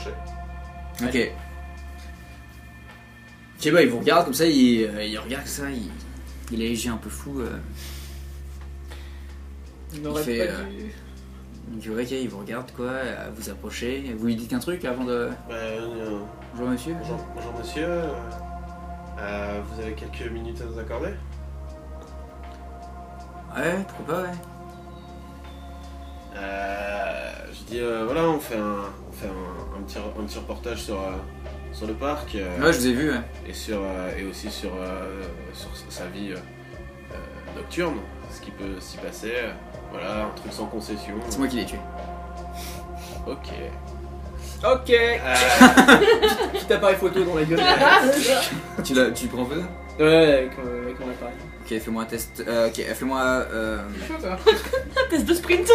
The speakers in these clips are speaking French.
s'approcher. Ok. Ok, bah il vous regarde comme ça, il regarde ça, il est léger, un peu fou. Il n'aurait fait, pas dû... Donc ok, il vous regarde quoi, vous approchez, vous lui dites un truc avant de... Bonjour monsieur. Bonjour monsieur, vous avez quelques minutes à nous accorder? Ouais, pourquoi pas, ouais. Je dis voilà, on fait un petit reportage sur le parc. Ouais, je vous ai vu, ouais. Et aussi sur sa vie nocturne, ce qui peut s'y passer. Voilà, un truc sans concession. C'est moi qui l'ai tué. Ok. Ok. Petit appareil photo dans la gueule. Tu prends en photo? Ouais, avec mon appareil. Ok, fais-moi un test. Ok, fais-moi. Un test de sprint.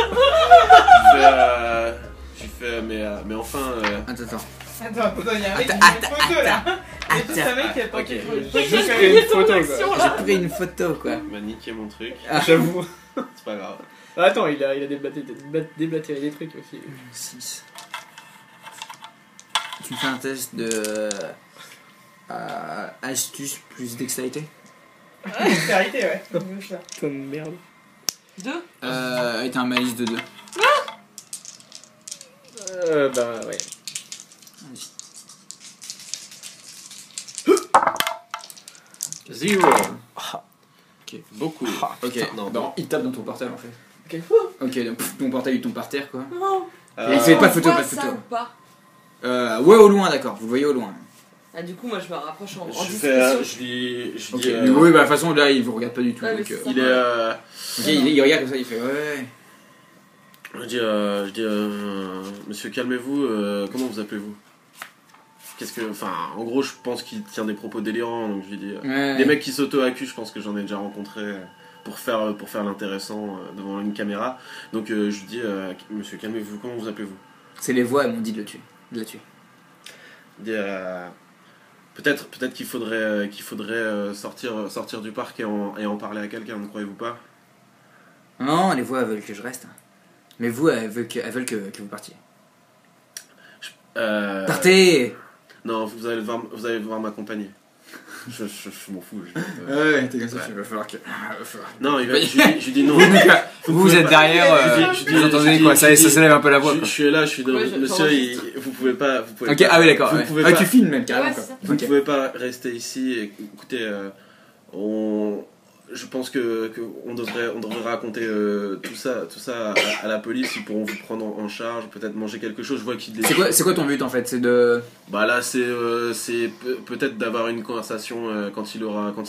Tu fais, mais enfin. Attends. Attends, il y a un mec qui Attends, fait une photo là. attends. C'est un mec qui a pas Ok. Juste pris une photo, quoi. J'ai pris une photo, quoi. m'a niqué mon truc. J'avoue. C'est pas grave. Attends, il a déblatéré des trucs aussi. 6. Tu me fais un test de. Astuce plus dextérité. Ouais, c'est arrêté, ouais. Putain de merde. 2. Et t'as un malice de 2. Bah ouais. Zero. Ok. Beaucoup. Ok, Non. il tape dans ton portable en fait. Ok. Ok, donc ton portable il tombe par terre quoi. Non. Et fait pas de photo, On pas de voit ça photo. ou pas? Ouais, au loin, d'accord, vous le voyez au loin. Ah, du coup, moi je me rapproche en Je discrétion. dis. Ok, oui, bah de toute façon là il vous regarde pas du tout. Ouais, mais Donc, c'est ça. Il est. ok, il regarde comme ça, il fait ouais. Je dis, monsieur, calmez-vous, comment vous appelez-vous? En gros, je pense qu'il tient des propos délirants, donc je lui dis. Ouais. Des mecs qui s'auto-accusent, je pense que j'en ai déjà rencontré pour faire l'intéressant devant une caméra. Donc je lui dis, monsieur, calmez-vous, comment vous appelez-vous? C'est les voix, elles m'ont dit de le tuer. De la tuer. Je dis, peut-être qu'il faudrait sortir du parc et en parler à quelqu'un, ne croyez-vous pas? Non, les voix elles veulent que je reste. Mais vous, elles veulent que vous partiez. Partez! Non, vous allez devoir m'accompagner. Je m'en fous. Ouais, t'es comme ça, il va falloir que. Non, je dis non. Vous êtes derrière, vous entendez quoi, ça s'élève un peu la voix. Je suis là, Ouais, monsieur, vous pouvez pas. Ok, ah oui, d'accord. Vous Ouais. pouvez Ah, pas- tu filmes même carrément Ouais, quoi. c'est ça. Vous ne Ok. pouvez pas rester ici. Écoutez, je pense que on devrait raconter tout ça à la police. Ils pourront vous prendre en charge, peut-être manger quelque chose. Je vois qu'il C'est quoi ton but en fait? C'est de. Bah là, c'est peut-être d'avoir une conversation quand il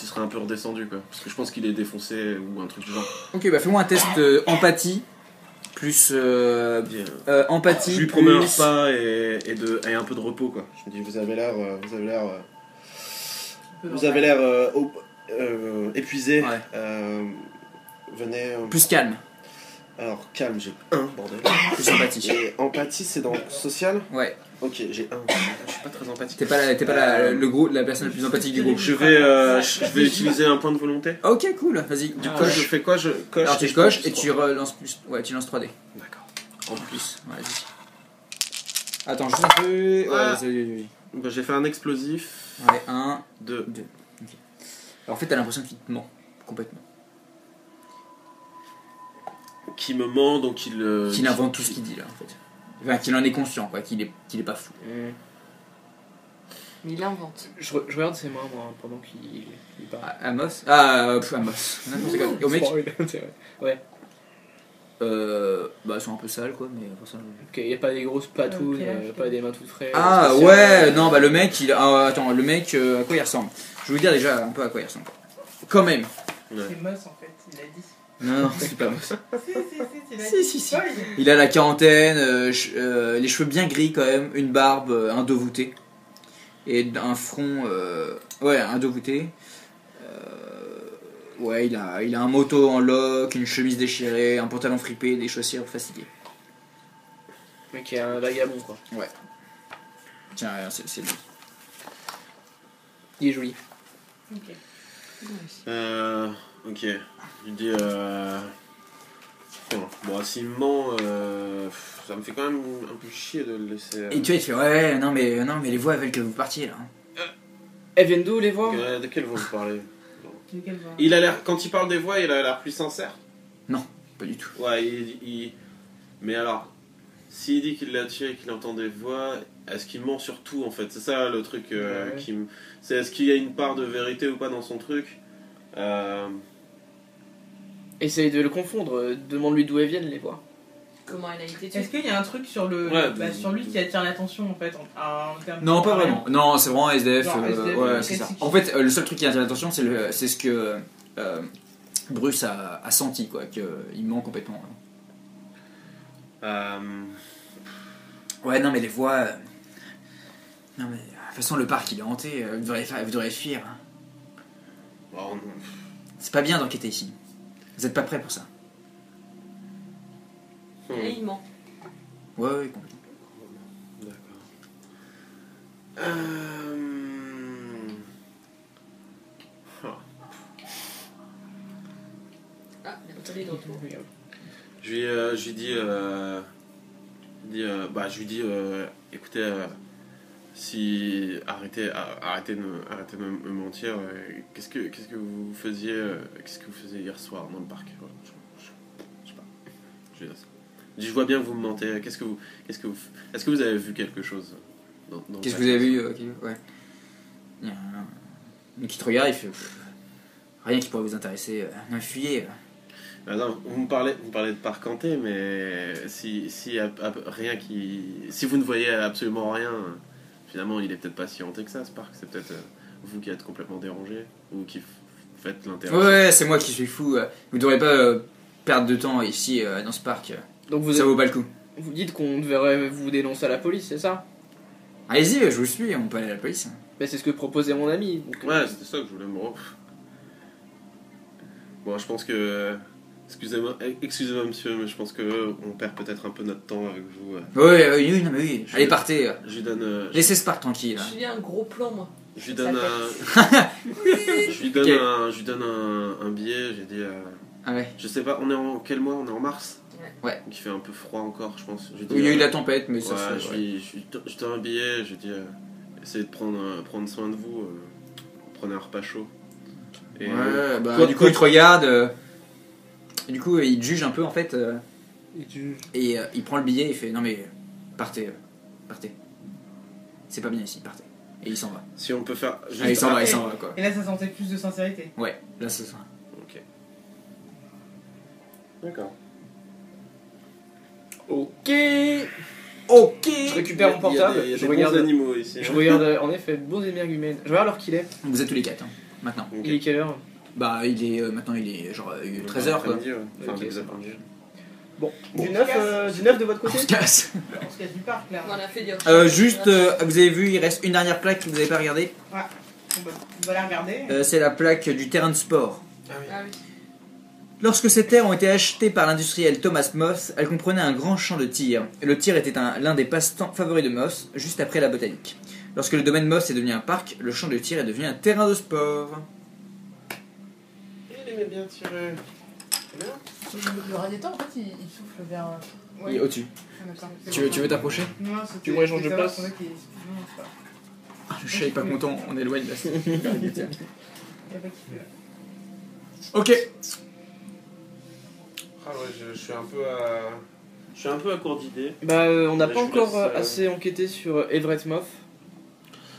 sera un peu redescendu quoi. Parce que je pense qu'il est défoncé ou un truc du genre. Ok, bah fais-moi un test empathie. Plus. Empathie. Je lui promets un plus- repas et un peu de repos quoi. Je me dis vous avez l'air épuisé. Ouais. Venez. Plus calme. Alors calme, j'ai un bordel. Plus empathie. Et empathie c'est dans social. Ouais. Ok, j'ai un. Je suis pas très empathique. T'es pas le groupe, la personne la plus empathique du groupe. Je vais utiliser un point de volonté. Ok, cool. Vas-y. Du coup, je fais quoi? Je coche. Alors tu coches et tu relances plus. Ouais, tu lances 3D. D'accord. En plus. Ouais, vas-y. Attends, juste un peu. Ouais, vas-y. Bah, j'ai fait un explosif. Ouais, 1, 2. 2. Ok. Alors en fait, t'as l'impression qu'il te ment. Complètement. Qui me ment, donc il. Qu'il invente tout ce qu'il dit là, en fait. Enfin, qu'il en est conscient, quoi. Qu'il est pas fou. Mais il invente. Je regarde ses mains, moi, pendant qu'il parle. Amos Amos. N'importe quoi. Au mec. C'est vrai. Ouais. Bah, elles sont un peu sales, quoi, mais pour ça. Ok, y a pas des grosses patounes, Ok. pas des mains toutes fraîches. Ah spéciales. ouais, non, bah le mec, attends, le mec, à quoi il ressemble? Je vais vous dire déjà un peu à quoi il ressemble. Quand même. C'est Moss en fait, il a dit. Non, c'est pas Amos. Si. Il a la quarantaine, les cheveux bien gris quand même, une barbe, un dos voûté. Et un front, un dos voûté. Ouais, il a un moto en lock, une chemise déchirée, un pantalon fripé, des chaussures fatiguées. Le mec est un vagabond, quoi. Ouais. Tiens, regarde, c'est lui. Il est joli. Ok. Ok. Je dis. Bon, s'il me ment, ça me fait quand même un peu chier de le laisser. Et tu vois, il te fait ouais, non mais les voix elles veulent que vous partiez là. Elles viennent d'où les voix? De quelle voix vous parlez? De quelle voix? Il a l'air, quand il parle des voix, il a l'air plus sincère. Pas du tout. Ouais, mais alors, s'il dit qu'il l'a tué et qu'il entend des voix, est-ce qu'il ment sur tout en fait? C'est ça le truc qui me. C'est est-ce qu'il y a une part de vérité ou pas dans son truc? Essaye de le confondre, demande-lui d'où elles viennent les voix. Comment elle a été tuée? Est-ce qu'il y a un truc sur le, Ouais, sur lui qui attire l'attention en fait en termes Non, de pas parole? vraiment. Non, c'est vraiment SDF. Genre SDF, ouais, c'est ça. classique. En fait, le seul truc qui attire l'attention, c'est ce que Bruce a senti, quoi, qu'il ment complètement. Ouais, non, mais les voix. Non, mais de toute façon, le parc il est hanté, vous devriez fuir. Bon, C'est pas bien d'enquêter ici. Vous êtes pas prêts pour ça. Et il ment. Ouais, complètement. D'accord. Ah, il est de retour. Je lui dis, écoutez, si arrêtez de me mentir. Qu'est-ce que vous faisiez hier soir dans le parc? Voilà, je sais pas. Je lui dis ça. Je dis, je vois bien que vous me mentez. Est-ce que vous avez vu quelque chose dans Qu'est-ce que vous avez vu ouais. Il y a un qui te regarde, il fait rien qui pourrait vous intéresser. Non, fuyez. Non, vous me parlez de parc hanté, mais si vous ne voyez absolument rien, finalement il est peut-être pas si hanté que ça ce parc. C'est peut-être vous qui êtes complètement dérangé ou qui faites l'intérêt. Ouais, c'est moi qui suis fou. Vous devriez pas perdre de temps ici dans ce parc. Donc Ça vaut pas le coup. vous dites qu'on devrait vous dénoncer à la police, c'est ça? Allez-y, je vous suis, on peut aller à la police. Mais c'est ce que proposait mon ami. Donc, Ouais, c'était ça que je voulais me reprendre. Bon, je pense que... Excusez-moi monsieur, mais je pense que on perd peut-être un peu notre temps avec vous. Oui, non mais oui. Allez, partez. Je lui donne... Laissez ce parc tranquille. Je lui dis un gros plan, moi. Je lui donne un billet, j'ai dit... Ah ouais. Je sais pas, on est en quel mois? On est en mars? Ouais. Donc il fait un peu froid encore, je pense. Je lui dis, Il y a eu la tempête, mais ça ouais, se je donne un billet, je dis... essayez de prendre soin de vous, prenez un repas chaud. Et, ouais, bah quoi, du coup il te regarde. Et du coup il te juge un peu en fait. Et il prend le billet et il fait non mais partez. C'est pas bien ici, partez. Et il s'en va. Si on peut faire... Ah, il s'en va quoi. Et là ça sentait plus de sincérité. Ouais, là c'est ça. Ok. D'accord. Ok. Ok. Je récupère mon portable. Il y a Je des regarde. bons animaux ici. Je regarde en effet beaux émergumènes. Je regarde l'heure qu'il est. Vous êtes tous les quatre maintenant. Ok. Il est quelle heure? Bah il est maintenant il est genre 13h quoi. Après-midi, ouais. Enfin, Ok, début ça d'après-midi. Bon, Bon, du on neuf, se casse. du neuf de votre On côté? se casse. On se casse du parc là. On a fait des recherches. Juste, vous avez vu, il reste une dernière plaque que vous n'avez pas regardée. On va la regarder. C'est la plaque du terrain de sport. Ah oui. Lorsque ces terres ont été achetées par l'industriel Thomas Moss, elles comprenaient un grand champ de tir. Et le tir était l'un des passe-temps favoris de Moss, juste après la botanique. Lorsque le domaine Moss est devenu un parc, le champ de tir est devenu un terrain de sport. Il aimait bien tirer. Le radiateur, en fait, il souffle vers. Il est au-dessus. Ah, d'accord. Tu veux t'approcher? Non, c'était- Tu voulais changer de c'était place? savoir qu'on a qui- Non, c'est pas. Le chat est pas content, on éloigne la scène. Il y a pas qui fait. Ok. Ah ouais, je suis un peu à... Je suis un peu à court d'idées. Bah, on n'a Là, pas je vous encore laisse, assez enquêté sur Everett Moff.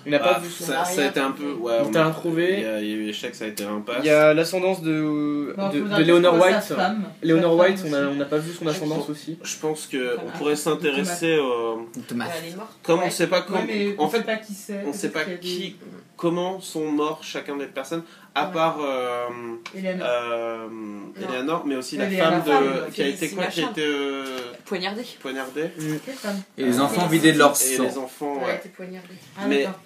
On n'a pas vu son. ça a été un peu... Ouais, On t'a rien trouvé. Il y a eu échec, ça a été un passe. Il y a l'ascendance de Leonor White. Leonor White, on n'a pas vu son ascendance aussi. Je pense qu'on pourrait s'intéresser Thomas. Elle est morte. comme on Ouais. sait pas comment... Ouais, mais en on sait fait, pas qui c'est. on sait pas peut-être qu'il y a qui... Comment sont morts chacun des personnes, à part des- Eleanor. Eleanor, mais aussi la Ouais, femme la femme, qui a été Félicie quoi, qui a machin. été Poignardée. poignardée. Quelle femme? Et les enfants vidés de leur Et sang. les enfants, Elle a ouais. été poignardée. Ah, Mais- d'accord.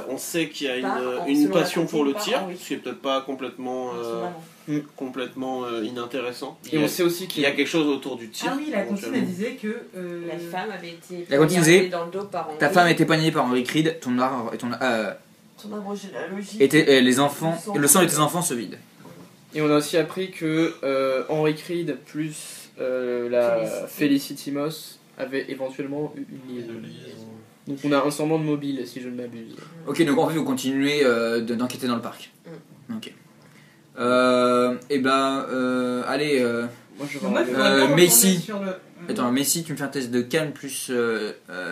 On sait qu'il y a Par- une selon la passion pour le cantine, tir, par- oui. ce qui est peut-être pas complètement, complètement inintéressant. Et on sait aussi Il qu'il y a quelque chose autour du tir. Ah oui, la cantine elle éventuellement. disait que. La femme avait été La cantine poignardée disait, dans le dos par Henri. Ta femme était poignardée par Henry Creed, ton arbre et Son arbre généalogique. les enfants, le sang de tes enfants se vide. Et on a aussi appris que Henry Creed plus la Felicity Moss avait éventuellement eu une liaison. Donc on a un semblant de mobile, si je ne m'abuse. Ok, donc en fait, vous continuez d'enquêter dans le parc. Ok. Allez, Moi je Moi, je vais voudrais bien Macy. retourner sur le- attends, Messi, tu me fais un test de calme plus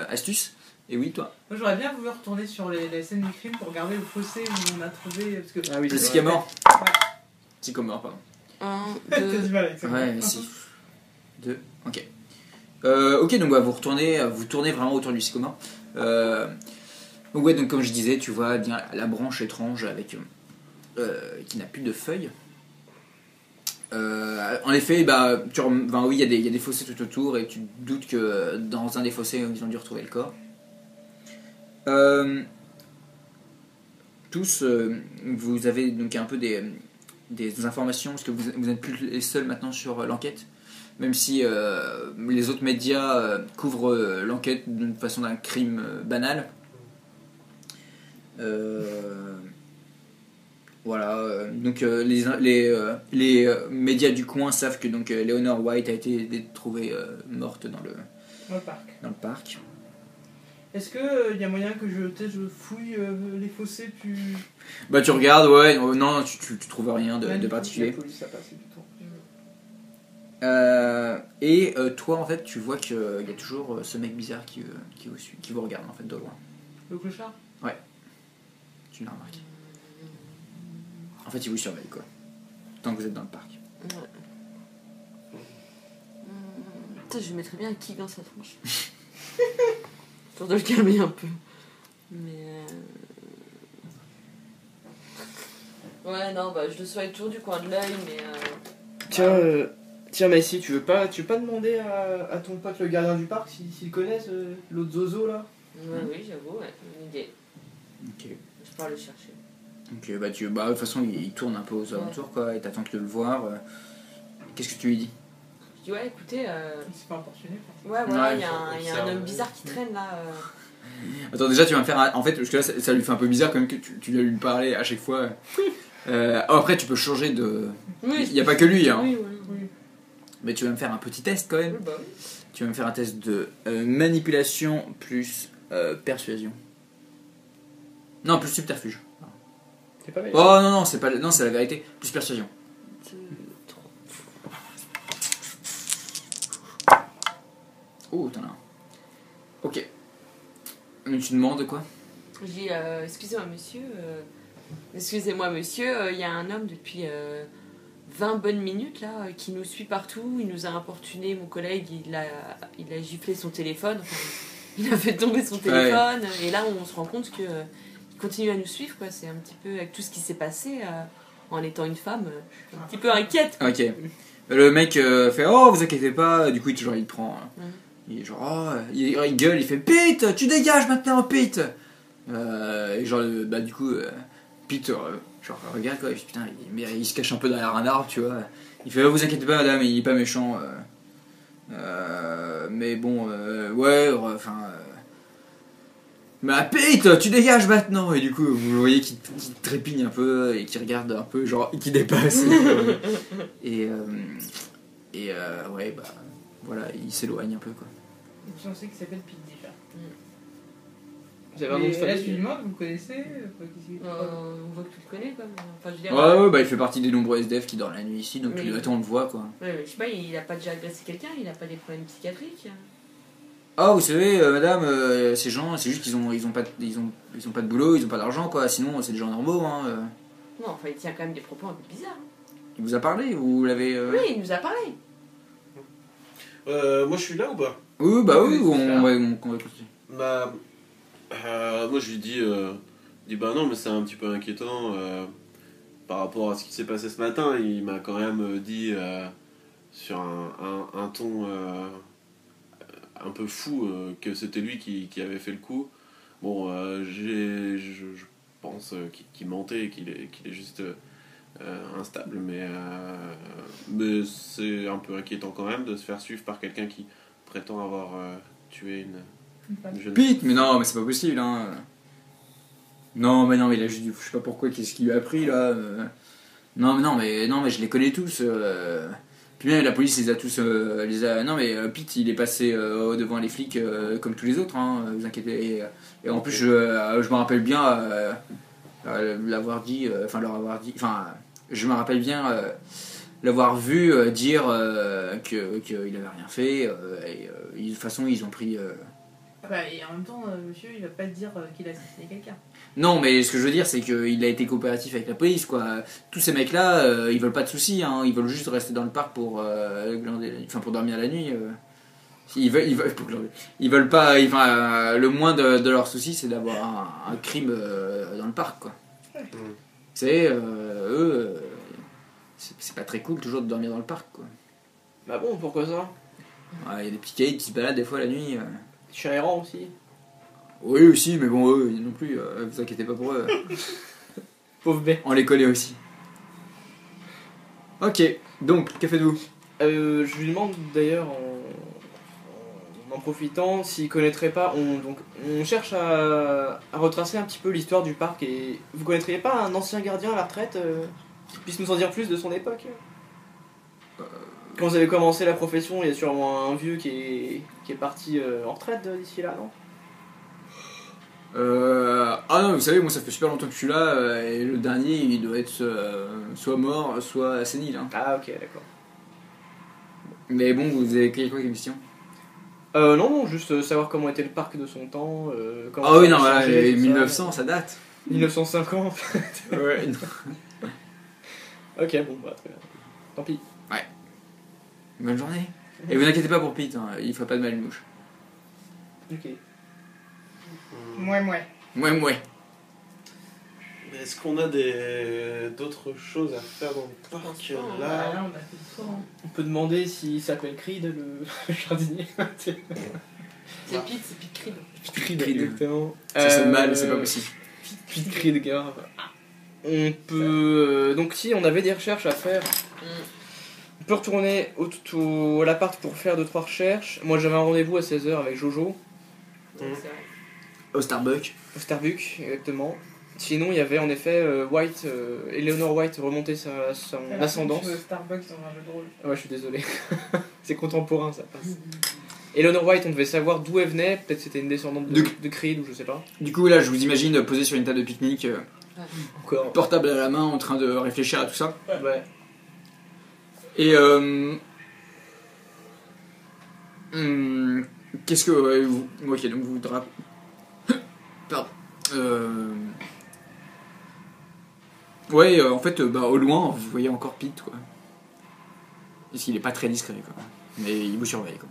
astuce. Et oui, toi. Moi, j'aurais bien voulu retourner sur les scènes du crime pour regarder le fossé où on a trouvé. Parce que... Ah oui, Le c'est sycamore. Ouais. Sycamore, pardon. 1, T'as 2. du mal avec ça. Ouais, Messi. 2, ok. Ok, donc vous tournez vraiment autour du sycamore. Donc ouais, donc comme je disais, tu vois bien la branche étrange avec qui n'a plus de feuilles. En effet, oui, il y a des fossés tout autour et tu te doutes que dans un des fossés, ils ont dû retrouver le corps. Tous, vous avez donc un peu des informations parce que vous n'êtes plus les seuls maintenant sur l'enquête. Même si les autres médias couvrent l'enquête d'une façon d'un crime banal. Voilà, donc les médias du coin savent que donc Eleanor White a été trouvée morte dans le parc. Est-ce qu'il y a moyen que je fouille les fossés plus. Bah tu regardes, ouais, non, tu trouves rien de La particulier. police, ça passe, c'est du temps. Et toi en fait tu vois qu'il y a toujours ce mec bizarre qui vous regarde en fait de loin. Le clochard. Tu l'as remarqué. En fait il vous surveille quoi. Tant que vous êtes dans le parc. Ouais. Putain, je lui mettrais bien un kick dans sa tronche. Pour de le calmer un peu. Mais. Ouais, non, bah je le soigne toujours du coin de l'œil, mais. Tiens Messi, tu veux pas demander à ton pote le gardien du parc s'il connaît l'autre zozo là? Ouais, oui, j'avoue, ouais, une idée. Ok. Je pars le chercher. Ok, de toute façon il tourne un peu aux alentours quoi, et t'attends de le voir. Qu'est-ce que tu lui dis? Je dis, ouais, écoutez. Il s'est pas importuné. Ouais, voilà, Ouais, il y a un ça, homme bizarre qui traîne là. Attends, déjà tu vas me faire en fait, parce que là ça lui fait un peu bizarre quand même que tu dois lui parler à chaque fois. Après tu peux changer de. Oui, Il n'y a pas que lui hein. Oui. Mais tu vas me faire un petit test quand même. Oui, bah oui. Tu vas me faire un test de manipulation plus persuasion. Non, plus subterfuge. C'est pas mal. Oh non, c'est pas non, c'est la vérité. Plus persuasion. 2, 3. Oh, t'en as un. Ok. Mais tu demandes quoi? Je dis, excusez-moi monsieur, il y a un homme depuis 20 bonnes minutes là qui nous suit partout, il nous a importuné, mon collègue il a giflé son téléphone, enfin, il a fait tomber son téléphone, et là on se rend compte que il continue à nous suivre quoi, c'est un petit peu avec tout ce qui s'est passé en étant une femme, je suis un petit peu inquiète quoi. Ok. Le mec fait oh vous inquiétez pas, du coup il te prend. Il est genre il gueule, il fait Pete, tu dégages maintenant Pete. Et genre du coup Pete genre regarde quoi, et puis, putain il se cache un peu derrière un arbre tu vois. Il fait oh, vous inquiétez pas madame, il est pas méchant. Mais bon ouais enfin. Mais Pete, tu dégages maintenant. Et du coup vous le voyez qui trépigne un peu et qui regarde un peu genre qui dépasse. et ouais bah voilà il s'éloigne un peu quoi. Je sais qu'il s'appelle Pete déjà. Vous avez un nom de Et là, famille? tu lui demandes, vous le connaissez On voit que tu le connais quoi. Enfin, je veux dire, Ouais, bah il fait partie des nombreux SDF qui dorment la nuit ici, donc Oui. attends, on le voit quoi. ouais, mais je sais pas, il a pas déjà agressé quelqu'un, il a pas des problèmes psychiatriques. Ah, vous savez, madame, ces gens, c'est juste qu'ils ont pas de boulot, ils ont pas d'argent quoi, sinon c'est des gens normaux. Hein, Non, enfin il tient quand même des propos un peu bizarres. Il vous a parlé, vous l'avez. Oui, il nous a parlé. Moi je suis là ou pas? Oui, bah oui, Oui, on c'est va continuer. Bah, moi je lui dis, bah non, mais c'est un petit peu inquiétant par rapport à ce qui s'est passé ce matin. Il m'a quand même dit sur un ton un peu fou que c'était lui qui avait fait le coup. Bon, je pense qu'il mentait, qu'il est juste instable, mais c'est un peu inquiétant quand même de se faire suivre par quelqu'un qui prétend avoir tué une jeune Pete, mais non, mais c'est pas possible, hein. Non, mais il a juste, je sais pas pourquoi, qu'est-ce qu'il lui a pris là. Non, mais je les connais tous. Puis bien, la police les a tous. Non, mais Pete, il est passé devant les flics comme tous les autres, hein, vous inquiétez. Et en plus, je me rappelle bien l'avoir dit. Enfin, leur avoir dit. Enfin, je me rappelle bien l'avoir vu dire qu'il avait rien fait. Et de toute façon, ils ont pris. Et en même temps, monsieur, il va pas te dire qu'il a assassiné quelqu'un. Non, mais ce que je veux dire, c'est qu'il a été coopératif avec la police, quoi. Tous ces mecs-là, ils veulent pas de soucis, hein. Ils veulent juste rester dans le parc pour dormir la nuit. Ils veulent pas. Le moins de leurs soucis, c'est d'avoir un crime dans le parc, quoi. C'est eux, c'est pas très cool toujours de dormir dans le parc, quoi. Bah bon, pourquoi ça? Il y a des petits caïds qui se baladent des fois la nuit. Chien errant aussi. Oui, aussi, mais bon, eux non plus, vous inquiétez pas pour eux. Pauvre bête. On les connaît aussi. Ok, donc, que faites-vous? Je lui demande d'ailleurs, en profitant, s'il connaîtrait pas. On cherche à retracer un petit peu l'histoire du parc. Et vous connaîtriez pas un ancien gardien à la retraite qui puisse nous en dire plus de son époque? Quand vous avez commencé la profession, il y a sûrement un vieux qui est parti en retraite d'ici là, non? Ah non, vous savez, moi ça fait super longtemps que je suis là, et le dernier il doit être soit mort, soit sénile. Hein. Ah ok, d'accord. Mais bon, vous avez quoi comme question? Non, juste savoir comment était le parc de son temps. Ah oui, non, voilà, 1900, ça date. 1950. Ouais. Ok, bon, bah très bien. Tant pis. Bonne journée. Et vous inquiétez pas pour Pete, hein, il fera pas de mal une mouche. Ok. Mouais. Ouais. Est-ce qu'on a d'autres choses à faire dans le parc là? Là, on a fait le tour. On peut demander s'il s'appelle Creed, le jardinier. C'est Pete, c'est Pete Creed. Creed, exactement. Ça sonne mal, c'est pas possible. Pete Creed, grave. On peut. Donc, si on avait des recherches à faire. On peut retourner à l'appart pour faire 2-3 recherches. Moi j'avais un rendez-vous à 16h avec Jojo. Au Starbucks. Au Starbucks, exactement. Sinon il y avait en effet White, Eleanor White remonter son ascendance. Starbucks dans un jeu de rôle. Ouais, je suis désolé. C'est contemporain, ça passe. Eleanor White, on devait savoir d'où elle venait. Peut-être c'était une descendante de Creed ou je sais pas. Du coup, là, je vous imagine posé sur une table de pique-nique, Encore. portable à la main, en train de réfléchir à tout ça. Ouais. Et qu'est-ce que vous... Ok, donc vous pardon. Ouais, en fait, au loin, vous voyez encore Pete, quoi. Parce qu'il est pas très discret, quoi. Mais il vous surveille, quoi.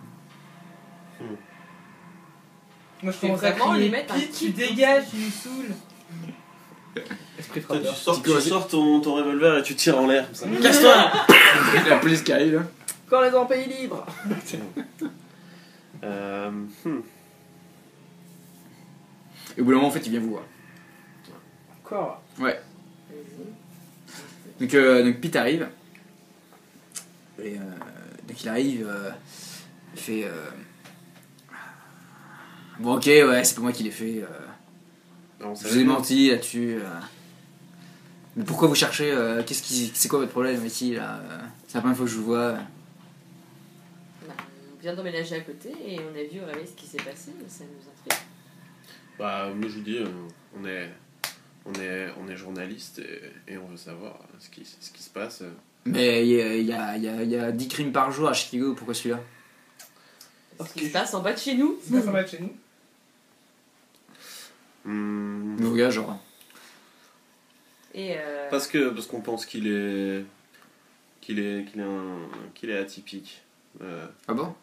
Moi je C'est commence à vraiment crier, lui mettre un Pete, tu kit. dégages, tu nous saoules. Esprit Toi, frappeur. tu sors ton revolver et tu tires en l'air comme ça. Casse-toi! La police qui arrive, là. Quand les en pays libre. Et au bout d'un moment, en fait, il vient vous voir. Encore. Ouais. Donc Pete arrive. Et donc il arrive, il fait... Bon ok, ouais, c'est pas moi qui l'ai fait. Non, Je vous ai menti là-dessus. Mais pourquoi vous cherchez c'est quoi votre problème ici là c'est la première fois que je vous vois. On vient d'emménager à côté et on a vu au réveil ce qui s'est passé, ça nous intrigue. Bah, moi je vous dis, on est journaliste et on veut savoir ce qui se passe. Mais il y a 10 crimes par jour à Chicago, pourquoi celui-là? Ce qui se passe en bas de chez nous. C'est pas ça va de chez nous. Nos gars, genre. Et Parce qu'on pense qu'il est atypique. Ah bon?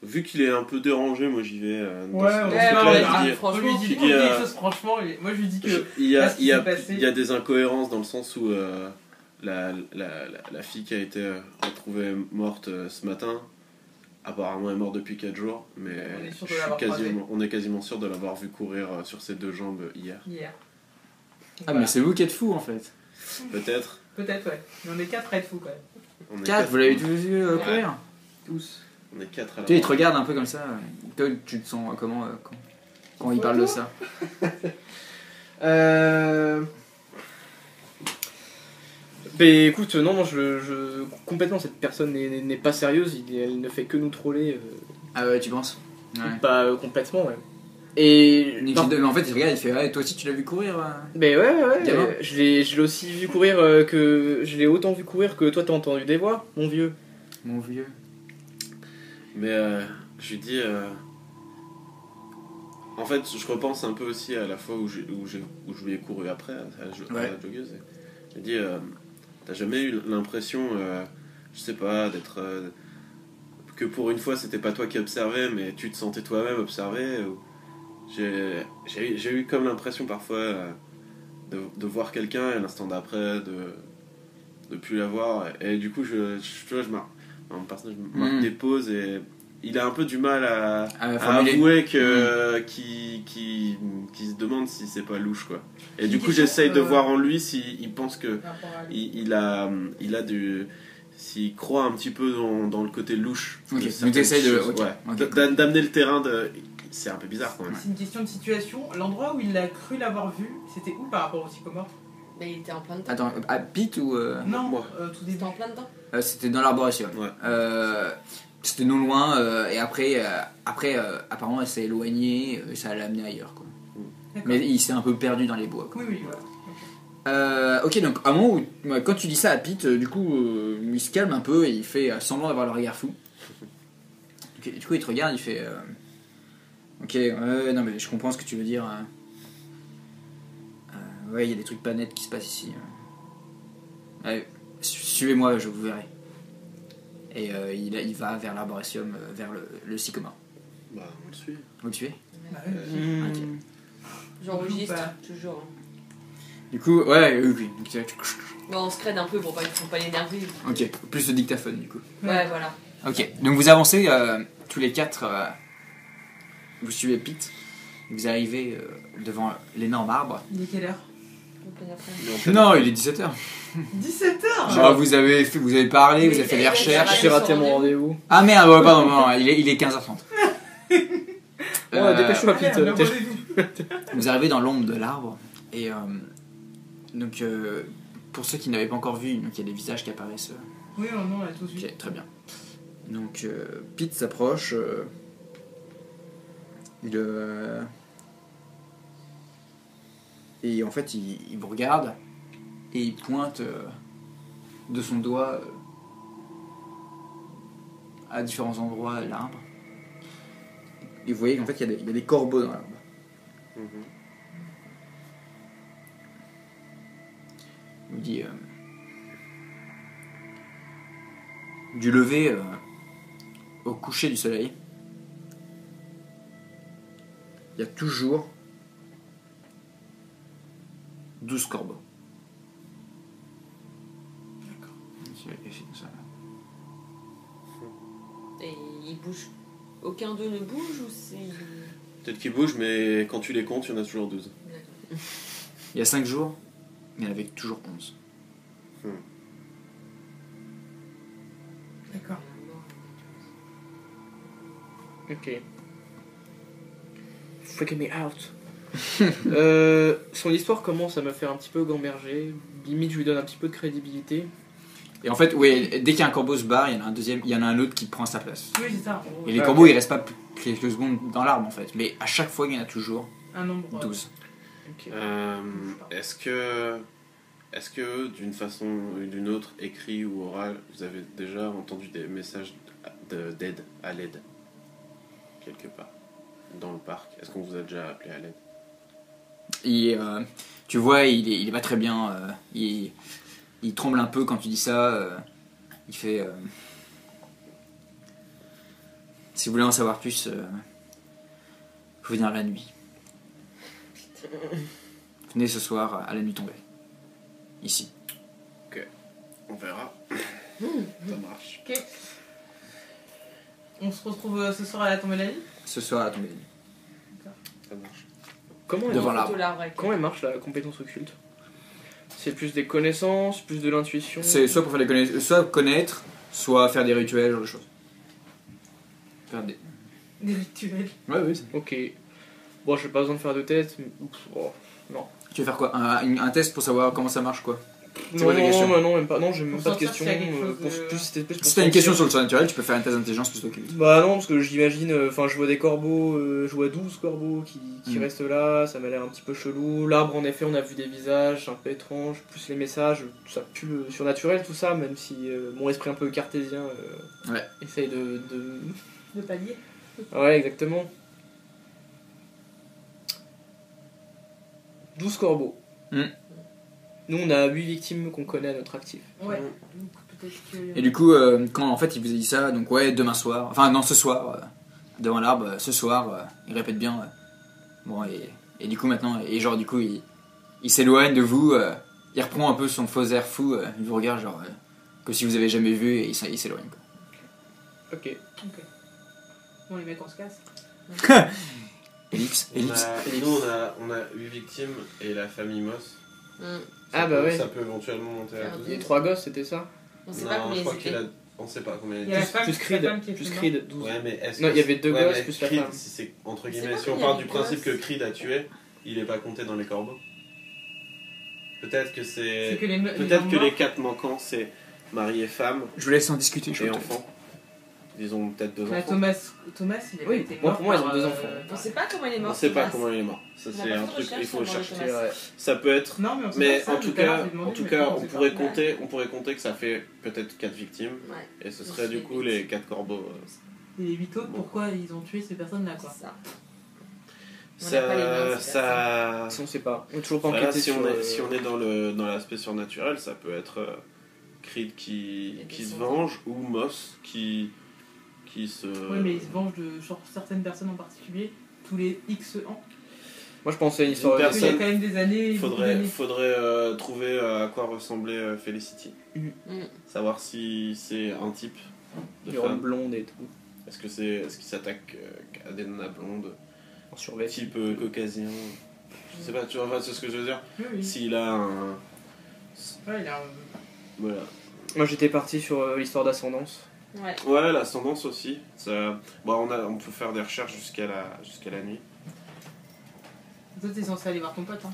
Vu qu'il est un peu dérangé, moi j'y vais. franchement, lui dit des choses franchement. Moi je lui dis que. Il y a ce qui s'est passé. des incohérences dans le sens où la fille qui a été retrouvée morte ce matin, apparemment est morte depuis 4 jours, mais on est quasiment sûr de l'avoir vu courir sur ses 2 jambes hier. Ah mais c'est vous qui êtes fous en fait. Peut-être. Peut-être ouais. Mais on est 4 à être fous quand même. On est 4, vous l'avez tous vu courir? Tous. On est 4 à Tu sais, il te regarde un peu comme ça. Toi, tu te sens comment quand il parle de ça? Mais écoute, non, moi complètement, cette personne n'est pas sérieuse, elle ne fait que nous troller. Ah ouais, tu penses? Ouais. Pas complètement, ouais. Et. Mais en fait, il regarde, il fait ouais, toi aussi tu l'as vu courir Mais ouais, Gamin. je l'ai aussi vu courir que. Je l'ai autant vu courir que toi t'as entendu des voix, mon vieux. Mon vieux. Mais je lui dis. En fait, je repense un peu aussi à la fois où je lui ai couru après, à la joggeuse. Je lui dis, t'as jamais eu l'impression, je sais pas, d'être. Que pour une fois c'était pas toi qui observais, mais tu te sentais toi-même observé. J'ai eu comme l'impression parfois de voir quelqu'un et l'instant d'après de plus la voir. Et du coup, mon personnage marque des pauses et il a un peu du mal à avouer qu'il se demande si c'est pas louche, quoi. Et du coup, j'essaye de voir en lui s'il pense que il a du. S'il croit un petit peu dans le côté louche. Ok, donc t'essayes de. D'amener le terrain de. C'est un peu bizarre quand même. C'est une question de situation. L'endroit où il a cru l'avoir vu, c'était où par rapport au sycomore? Mais il était en plein dedans. Attends, à Pete ou. Non, moi. tout Il était début. en plein dedans. C'était dans l'arboration. Ouais. C'était non loin, et après apparemment, elle s'est éloignée, ça l'a amené ailleurs, quoi. D'accord. Mais il s'est un peu perdu dans les bois, quoi. Oui, voilà. Ok, donc à un moment où, quand tu dis ça à Pete, du coup, il se calme un peu et il fait semblant d'avoir le regard fou. Ok, du coup, il te regarde, il fait. Ok, ouais, non, mais je comprends ce que tu veux dire. Ouais, il y a des trucs pas nets qui se passent ici. Ouais, suivez-moi, je vous verrai. Et il va vers l'arboration, vers le sycomore. Bah, on le suit. Vous le suivez? Bah, oui. Ok. J'enregistre, Bah. toujours. Du coup, ouais, oui. Bon, on se crède un peu pour pas l'énerver. Ok, plus le dictaphone, du coup. Ouais, voilà. Ok, donc vous avancez tous les quatre, vous suivez Pete, vous arrivez devant l'énorme arbre. Il est quelle heure? Non, il est 17h. 17h. Vous avez parlé, vous avez fait des il a recherches. J'ai raté mon rendez-vous. Ah merde, ouais, pardon, non, il est 15h30. Dépêche-toi, Pete. Vous arrivez dans l'ombre de l'arbre, et donc pour ceux qui n'avaient pas encore vu, donc il y a des visages qui apparaissent. Oui, non, on a tous vu. Ok, très bien. Donc Pete s'approche, et en fait il vous regarde et il pointe de son doigt à différents endroits de l'arbre. Et vous voyez qu'en fait il y a des corbeaux dans l'arbre. Il vous dit du lever au coucher du soleil, il y a toujours 12 corbeaux. D'accord. Et il bouge. Aucun d'eux ne bouge ou c'est. Peut-être qu'ils bougent, mais quand tu les comptes, il y en a toujours 12. Il y a 5 jours, il y en avait toujours 11. D'accord. Ok. Freaking me out. Son histoire commence à me faire un petit peu gamberger. Limite, je lui donne un petit peu de crédibilité. Et en fait, oui, dès qu'il y a un corbeau se barre, il y en a un deuxième, il y en a un autre qui prend sa place. Oui, c'est ça. Et les corbeaux, ils restent pas quelques secondes dans l'arbre en fait, mais à chaque fois, il y en a toujours Un nombre. 12. Ok. Est-ce que d'une façon ou d'une autre, écrit ou oral, vous avez déjà entendu des messages d'aide, à l'aide, quelque part, dans le parc? Est-ce qu'on vous a déjà appelé à l'aide? Et tu vois, il est pas très bien. Il tremble un peu quand tu dis ça. Il fait. Si vous voulez en savoir plus, faut venir la nuit. Venez ce soir à la nuit tombée. Ici. On verra. Ça marche. Ok. On se retrouve ce soir à la tombée de la nuit. Ce soir à la tombée de nuit. Ça marche. Comment Devant elle, l'arbre. comment elle marche la compétence occulte? C'est plus des connaissances, plus de l'intuition? C'est soit pour faire soit connaître, soit faire des rituels, genre de choses. Faire des. Des rituels. Ouais, oui. Ok. Bon, j'ai pas besoin de faire de test. Mais... Oh, non. Tu veux faire quoi un test pour savoir comment ça marche, quoi? C'est quoi ta question? Non, même pas. Non, j'ai même Pour pas de sortir, question. s'il y a quelque chose C'était plus pour Si t'as une question sortir. sur le surnaturel, tu peux faire un test d'intelligence plutôt que. Bah non, parce que j'imagine, enfin je vois des corbeaux, je vois 12 corbeaux qui Mm. restent là, ça m'a l'air un petit peu chelou. L'arbre, en effet, on a vu des visages un peu étranges, plus les messages, ça pue le surnaturel tout ça, même si mon esprit un peu cartésien Ouais. essaye de... De palier. Ouais, exactement. 12 corbeaux. Mm. Nous, on a 8 victimes qu'on connaît à notre actif. Ouais. Donc peut-être que. Et du coup, quand en fait il vous a dit ça, donc ouais, demain soir, enfin non, ce soir, devant l'arbre, ce soir, il répète bien. Bon, et du coup maintenant, et genre du coup, il s'éloigne de vous, il reprend un peu son faux air fou, il vous regarde genre, comme si vous avez jamais vu, et il s'éloigne. Quoi. Ok. Bon, les mecs, on se casse. Ellipse, Nous, ellipse. on a 8 victimes et la famille Moss. Mm. Ah, bah ouais. Ça peut éventuellement monter à 12. Les 3 gosses, c'était ça? On sait Non, pas combien je ils crois étaient. on sait pas combien il Il y y a a. la femme, Plus la Creed, femme qui est plus morte. Creed, 12. Ouais, mais est-ce Non, que il y avait deux ouais, gosses mais plus la Creed, femme. si c'est entre C'est guillemets, pas si on qu'il y a part des du principe que gosses. Creed a tué, il est pas compté dans les corbeaux. Peut-être que C'est c'est. que les Peut-être que morts- les 4 manquants c'est mari et femme Je vous laisse en discuter, je et crois. enfants. Disons peut-être 2 Bah, enfants. Thomas, il a Oui, été moi, mort. pour moi, ils ont par, 2 enfants. On sait pas comment il est mort. On sait pas Thomas. comment il est mort. Ça On a c'est pas un fait de truc, recherche il faut le sur chercher. Thomas. Ouais. Ça peut être. Non, mais on sait Mais pas ça, en tout tout à l'heure, cas, j'ai demandé, en tout mais cas, on on sait pourrait pas. compter que ça fait peut-être 4 victimes. Ouais. Et ce Je serait du suis coup vite. les 4 corbeaux. Et les 8 autres, pourquoi ils ont tué ces personnes-là, quoi? C'est ça. On n'a pas les noms de ces Ça. Si on sait pas. On est toujours pas Voilà, enquêté si sur... on est dans l'aspect surnaturel, ça peut être Creed qui Et se son venge ou Moss qui se. Oui, mais ils se vengent de genre, certaines personnes en particulier, tous les X ans. Moi, je pensais à une histoire... Une Parce qu'il y a personne- quand même des années. beaucoup d'années. Faudrait trouver à quoi ressemblait Felicity. Mhm. Savoir si c'est un type de Des robes femme. blondes et tout. Est-ce qu'il s'attaque à des nanas blondes, En survêt. type caucasien. Je sais pas, tu vois, c'est ce que je veux dire. Oui, oui. S'il a un. Ouais, il a un- Voilà. Moi, j'étais parti sur l'histoire d'ascendance. Ouais. Ouais, l'ascendance aussi. Ça... Bon, on peut faire des recherches jusqu'à la nuit. Toi, t'es censé aller voir ton pote, hein.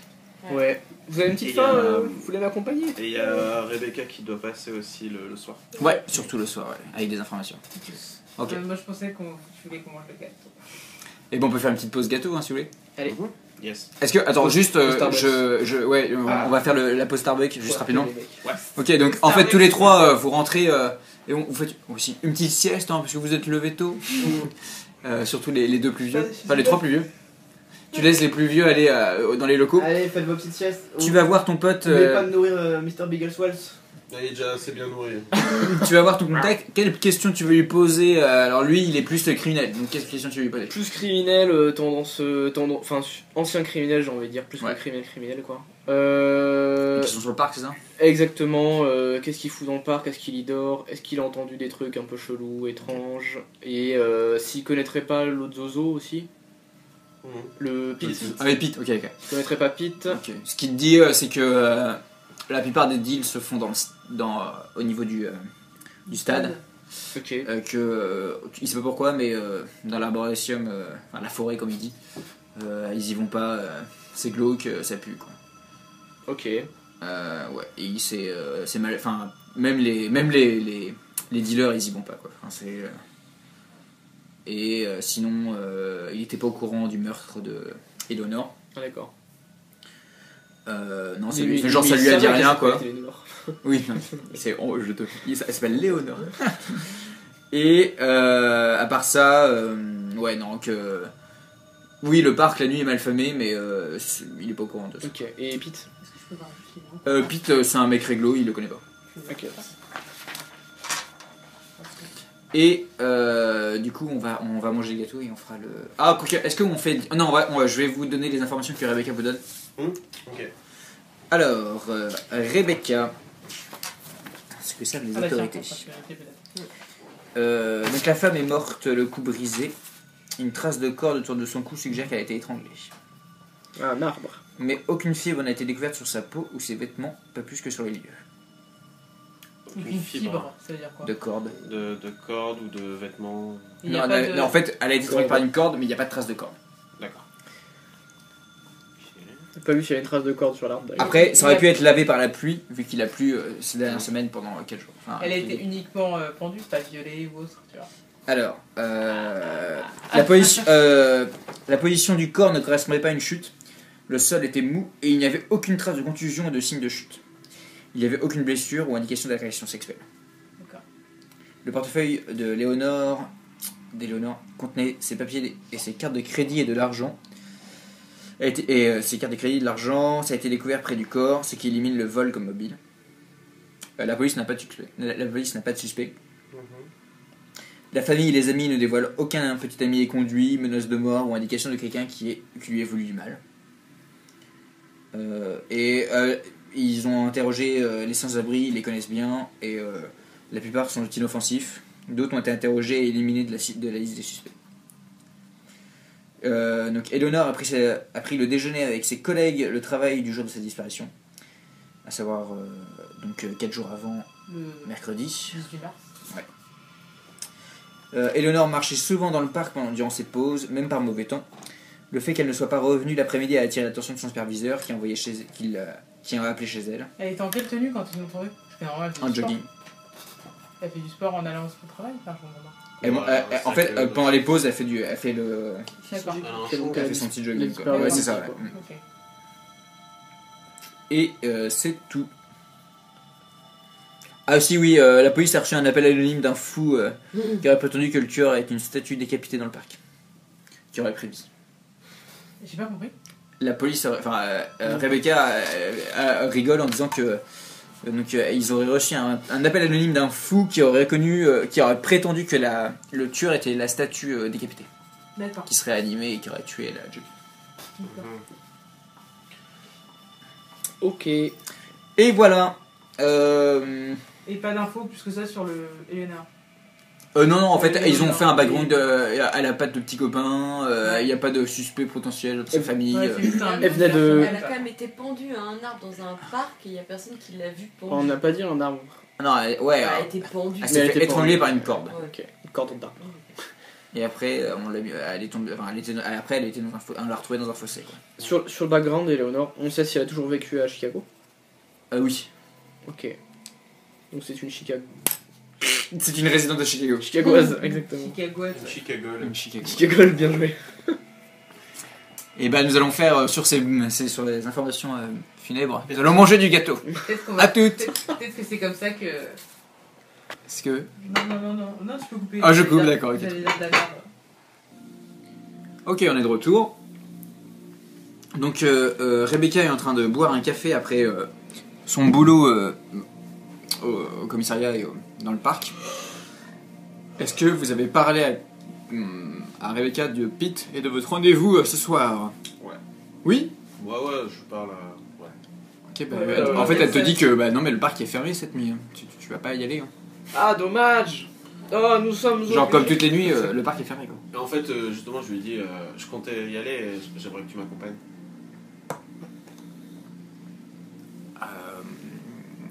Ouais. Ouais. Vous avez une petite Et il y a fin la- Vous voulez m'accompagner? Et il y a Rebecca qui doit passer aussi le soir. Ouais, surtout le soir, ouais, avec des informations. Ok. Moi, je pensais qu'on tu voulais qu'on mange le gâteau. Et bon, on peut faire une petite pause gâteau, hein, si vous voulez. Allez. Yes. Est-ce que, attends, juste, Starbucks. ouais, Ah. on va faire la pause Starbucks juste Ouais, rapidement. les mecs. Ok, donc en fait tous les trois vous rentrez et vous faites aussi une petite sieste hein, parce que vous êtes levé tôt. Surtout les deux plus vieux, enfin les trois plus vieux. Tu laisses les plus vieux aller dans les locaux. Allez, faites vos petites siestes. Tu vas voir ton pote, N'oubliez pas de nourrir Mr. Biggleswalls. Il est déjà assez bien nourri. tu vas voir ton contact. Quelle question tu veux lui poser Alors lui il est plus criminel, donc quelle question tu veux lui poser Plus criminel, enfin ancien criminel, j'ai envie de dire, plus Ouais. que criminel quoi. Une question sur le parc, c'est ça Exactement, qu'est-ce qu'il fout dans le parc, est-ce qu'il y dort, est-ce qu'il a entendu des trucs un peu chelous, étranges, et s'il connaîtrait pas l'autre Zozo aussi, le Pete, Ah mais Pete, ok. il connaîtrait pas Pete, Ok. Ce qu'il te dit c'est que la plupart des deals se font au niveau du stade. ok, Il sait pas pourquoi, mais dans l'arborétium, enfin la forêt comme il dit, ils y vont pas, c'est glauque, ça pue quoi. ok, Ouais, et c'est mal, enfin même les dealers ils y vont pas quoi. Enfin, et sinon il était pas au courant du meurtre de Eleanor. ah, d'accord. Non, c'est Mais- lui, genre ça mais lui a il dit savait rien qu'elle quoi. s'appelait Eleanor. Oui, non, elle s'appelle Léonore. Et à part ça, ouais, non, que. Oui, le parc la nuit est mal famé, mais il est pas au courant de ça. Ok, et Pete, Est-ce que je peux voir juste les noms Pete, c'est un mec réglo, il le connaît pas. ok. Et du coup, on va manger le gâteau et on fera le. Ah, quoique, est-ce qu'on fait. Non, je vais vous donner les informations que Rebecca vous donne. Ok. Alors, Rebecca. Ce que savent les Ah, bah, tiens, autorités. par sécurité, peut-être. Donc la femme est morte, le cou brisé. Une trace de corde autour de son cou suggère qu'elle a été étranglée. Un arbre. Mais aucune fibre n'a été découverte sur sa peau ou ses vêtements, pas plus que sur les lieux. Donc une fibre, ça veut dire quoi? De corde. De cordes ou de vêtements. Il y a Non, pas non, de- en fait, elle a été étranglée par une corde, mais il n'y a pas de trace de corde. D'accord. pas vu s'il y a une trace de corde sur l'arbre. d'ailleurs. Après, ça aurait pu être lavé par la pluie, vu qu'il a plu ces dernières semaines pendant 4 jours. Enfin, Elle était uniquement pendue, pas violée ou autre, tu vois. Alors, la position du corps ne correspondait pas à une chute. Le sol était mou et il n'y avait aucune trace de contusion et de signe de chute. Il n'y avait aucune blessure ou indication d'agression sexuelle. D'accord. Le portefeuille d'Éléonore contenait ses papiers et ses cartes de crédit et de l'argent. Ses cartes de crédit et de l'argent, ça a été découvert près du corps, ce qui élimine le vol comme mobile. La police n'a pas de suspect. La police n'a pas de suspect. La famille et les amis ne dévoilent aucun petit ami éconduit, menace de mort ou indication de quelqu'un qui lui ait voulu du mal. Ils ont interrogé les sans-abri, ils les connaissent bien, et la plupart sont inoffensifs. D'autres ont été interrogés et éliminés de la liste des suspects. Donc Eleanor a pris le déjeuner avec ses collègues le travail du jour de sa disparition, à savoir 4 jours avant, Le mercredi. 18 mars. Eleanor marchait souvent dans le parc durant ses pauses, même par mauvais temps. Le fait qu'elle ne soit pas revenue l'après-midi a attiré l'attention de son superviseur qui a appelé chez elle. Elle était en quelle tenue quand ils l'ont trouvée? Parce que normalement, elle fait En du sport. jogging. Elle fait du sport en allant au travail, enfin, je me remarque. En fait, pendant les pauses, elle fait D'accord. elle fait son petit jogging. Les Quoi. Ouais, c'est ça. Ouais. Ok. Et c'est tout. Ah si oui, la police a reçu un appel anonyme d'un fou qui aurait prétendu que le tueur est une statue décapitée dans le parc. Qui aurait prédit. J'ai pas compris. La police, Rebecca rigole en disant que ils auraient reçu un appel anonyme d'un fou qui aurait prétendu que le tueur était la statue décapitée, D'accord. qui serait animée et qui aurait tué la Julie. Ok. Et voilà. Et pas d'infos plus que ça sur le Eleanor. Non, en fait, ils ont fait un background. Elle a pas de petits copains, il n'y a pas de suspect potentiel de sa famille. Ouais, c'est juste un- Elle venait de- Elle a quand même été pendue à un arbre dans un parc et il n'y a personne qui l'a vue pendue. On n'a pas dit un arbre. Non, Elle a été pendue. elle Mais s'est elle fait était étrangler pendue. par une corde. Ouais. Ok. Une corde d'arbre. Et après, on l'a mis, elle est tombée. Enfin, après, elle était dans on l'a retrouvée dans un fossé. Quoi. Sur le background d'Eleonore, on sait si elle a toujours vécu à Chicago. Oui. Ok. Donc c'est une Chicago. C'est une résidente de Chicago. Chicagoise, exactement. Chicagoise. Chicago. Chicago, bien joué. Et ben, nous allons faire sur sur les informations funèbres. Nous allons manger du gâteau. Peut-être qu'on À toutes. Peut-être que c'est comme ça que. Est-ce que. Non, tu peux couper. Ah, je coupe, d'accord, ok. J'allais dire de la merde. Ok, on est de retour. Donc, Rebecca est en train de boire un café après son boulot au commissariat et dans le parc. Est-ce que vous avez parlé à Rebecca de Pete et de votre rendez-vous ce soir? Ouais. Oui? Ouais, je parle à... Ouais. Ok, bah, Ouais, en fait, elle te dit que bah, non, mais le parc est fermé cette nuit. Hein. Tu vas pas y aller. Hein. Ah, dommage. Oh, nous sommes. Genre, comme toutes les nuits, le parc est fermé. Quoi. Et en fait, justement, je lui ai dit, je comptais y aller et j'aimerais que tu m'accompagnes.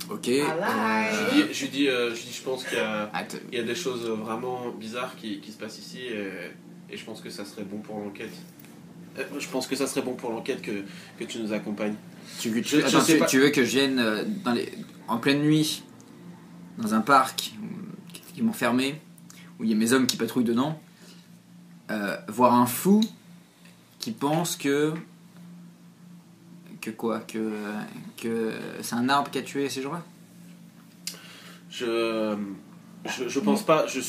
Ok. Je lui dis, je pense qu'il y a... Attends. Il y a des choses vraiment bizarres qui se passent ici et je pense que ça serait bon pour l'enquête. Je pense que ça serait bon pour l'enquête que tu nous accompagnes. Tu sais pas. veux que je vienne en pleine nuit dans un parc qui m'ont fermé, où il y a mes hommes qui patrouillent dedans, voir un fou qui pense que c'est un arbre qui a tué ces gens-là? Je pense pas, je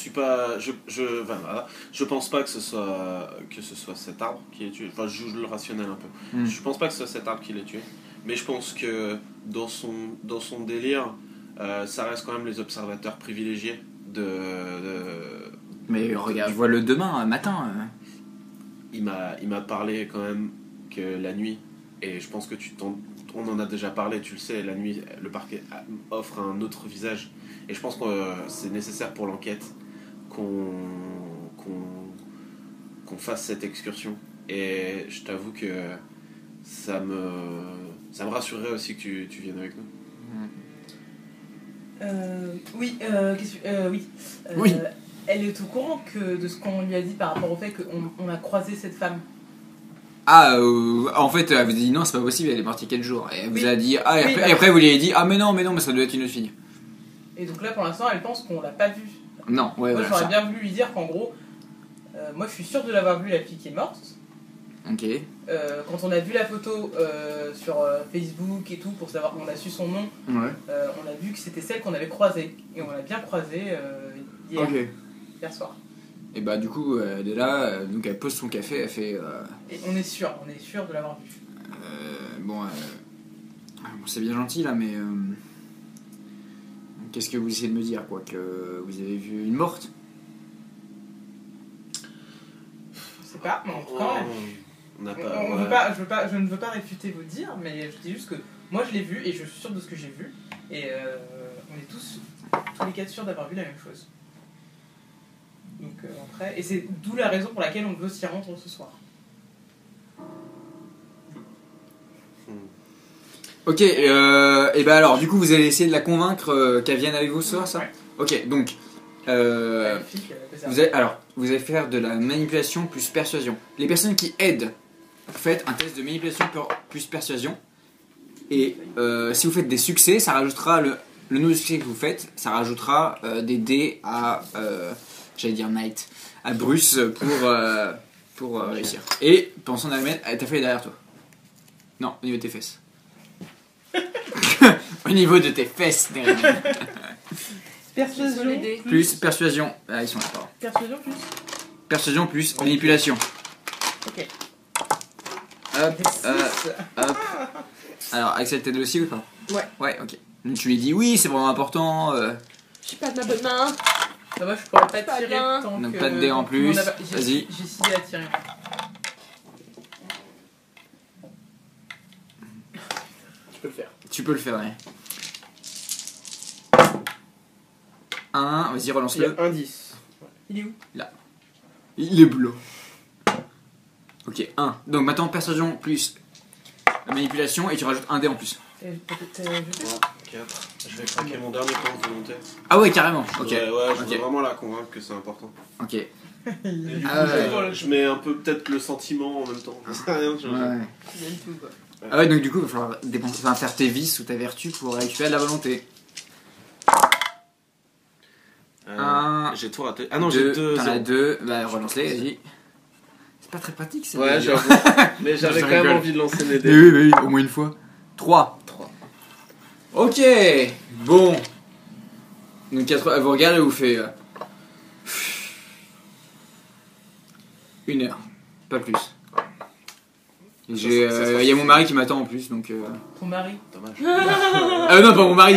pense pas que ce soit cet arbre qui l'ait tué. Enfin, je joue le rationnel un peu. Je pense pas que ce soit cet arbre qui l'ait tué, mais je pense que dans son délire, ça reste quand même les observateurs privilégiés Mais regarde, je vois le demain matin. Il m'a parlé quand même que la nuit, et je pense que on en a déjà parlé, tu le sais, la nuit, le parc offre un autre visage. Et je pense que c'est nécessaire pour l'enquête qu'on fasse cette excursion. Et je t'avoue que ça me rassurerait aussi que tu viennes avec nous. Oui, oui. Oui. Elle est au courant de ce qu'on lui a dit par rapport au fait qu'on a croisé cette femme. En fait, elle vous a dit non, c'est pas possible, elle est morte il y a 4 jours. Et elle vous Oui. a dit, ah, et Oui, après, bah- et après vous lui avez dit, ah, mais non, mais ça doit être une autre fille. Et donc là, pour l'instant, elle pense qu'on l'a pas vue. Non, ouais, Moi, voilà, j'aurais ça. bien voulu lui dire qu'en gros, moi, je suis sûr de l'avoir vue, la fille qui est morte. Ok. Quand on a vu la photo sur Facebook et tout, pour savoir, on a su son nom, Ouais. on a vu que c'était celle qu'on avait croisée. Et on l'a bien croisée hier, Ok. hier soir. Et bah, du coup, elle est là, donc elle pose son café, elle fait. Et on est sûr de l'avoir vue. Bon, c'est bien gentil là, mais. Qu'est-ce que vous essayez de me dire, quoi? Que vous avez vu une morte? Je sais pas, mais en tout cas, On n'a on pas. veut pas, je ne veux pas réfuter vos dires, mais je dis juste que moi je l'ai vu et je suis sûr de ce que j'ai vu. Et on est tous les quatre sûrs d'avoir vu la même chose. Donc après, et c'est d'où la raison pour laquelle on veut s'y rendre ce soir. Ok, et bah alors, du coup, vous allez essayer de la convaincre qu'elle vienne avec vous ce soir, ça? Ouais. Ok, donc. Magnifique, Vous allez faire de la manipulation plus persuasion. Les personnes qui aident, faites un test de manipulation plus persuasion. Et si vous faites des succès, ça rajoutera le nombre de succès que vous faites, ça rajoutera des dés à, j'allais dire Knight, à Bruce pour réussir. Et pensons à la mettre, t'as fait derrière toi. Non, au niveau de tes fesses. Au niveau de tes fesses, derrière. persuasion, Sur les dés. Plus persuasion. Ah, ils sont là, pardon. persuasion plus. Persuasion plus manipulation. Ok. Hop, Des six. hop. Alors, Axel t'aide aussi ou pas? Ouais. Ouais, ok. Donc tu lui dis oui, c'est vraiment important. Je suis pas de ma bonne main. Ça va, je pourrais pas Pas tirer bien. tant Donc que... pas de dés en plus. on a pas- Vas-y. J'ai 6 dés à tirer. Tu peux le faire. Tu peux le faire, ouais. 1, vas-y, Il y relance-le. a un 10. Il est où? Il est bleu. Ok, 1. Donc maintenant, persuasion plus manipulation et tu rajoutes un dé en plus. Peut-être 4. Je vais craquer mon dernier point de volonté. Ah ouais, carrément. Ok. Ouais, je Ok. veux vraiment la convaincre que c'est important. Ok. Et du coup, Ah ouais. je mets un peu peut-être le sentiment en même temps. J'en sais rien, tu vois. Ouais. Je donne tout, quoi. Ah ouais, donc du coup, il va falloir faire tes vices ou ta vertu pour récupérer de la volonté. Un, J'ai tout raté. Ah non, j'ai 2. T'en as 2. Bah, relance-les, vas-y. C'est pas très pratique, ça. Ouais, j'avoue. Mais j'avais Je quand même rigole. envie de lancer mes Mais dés. oui, au moins une fois. 3. 3. Ok, bon. Donc elle vous regarde et vous fait 1 heure, pas plus. Il y a mon mari qui m'attend en plus, donc. ton mari. Dommage. Non, pas mon mari.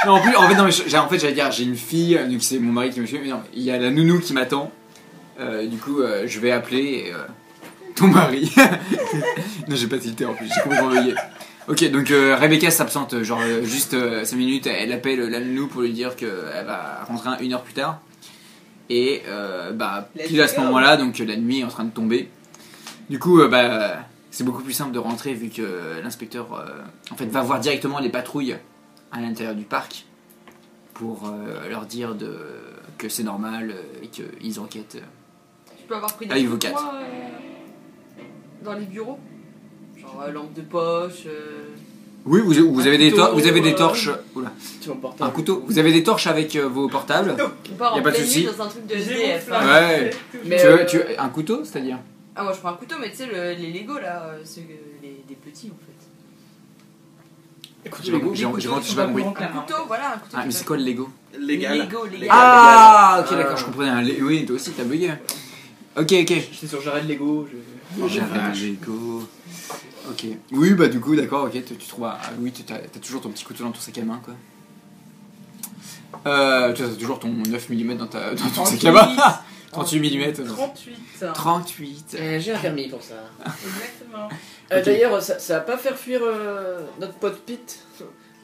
Non, en plus, en fait, non, mais en fait, j'allais dire, j'ai une fille, donc c'est mon mari qui me suit. Mais non, il y a la nounou qui m'attend. Du coup, je vais appeler ton mari. Non, j'ai pas tilté en plus, j'ai complètement bugué. Ok, donc Rebecca s'absente, genre juste 5 minutes, elle appelle la nounou pour lui dire qu'elle va rentrer 1 heure plus tard. Et bah, pile à ce moment-là, donc la nuit est en train de tomber. Du coup, bah, c'est beaucoup plus simple de rentrer vu que l'inspecteur en fait, va voir directement les patrouilles à l'intérieur du parc pour leur dire que c'est normal et qu'ils enquêtent. Tu peux avoir pris Ah, des il vaut trucs, 4. moi, dans les bureaux. Genre lampe de poche. Oui, vous avez des couteau, vous avez des torches. Oula, Tu vas me porter un couteau. Vous avez des torches avec vos portables. On part Y a en pas de pleine souci. nuit dans un truc de J'ai SDF. mon hein. flingue. Ouais. Mais Tu veux un couteau, c'est-à-dire? Ah, moi je prends un couteau, mais tu sais, les Lego là, c'est des petits en fait. Écoute, J'ai Lego. j'ai pas compris. Un couteau, voilà, un couteau. Ah, mais c'est quoi le Lego? Légal. Les Lego, les Ah, ok, Ah. d'accord, je comprenais. Oui, toi aussi, t'as bugué. Ok. J'étais sur Jared Lego. J'arrête Lego. Ok. Oui, bah du coup, d'accord, ok, tu trouves. Ah, oui, t'as toujours ton petit couteau dans ton sac à main, quoi. Tu as toujours ton 9 mm dans ton sac à main. 38 mm. 38. 38. J'ai un permis pour ça. Exactement. Ok. D'ailleurs, ça va pas faire fuir notre pote Pete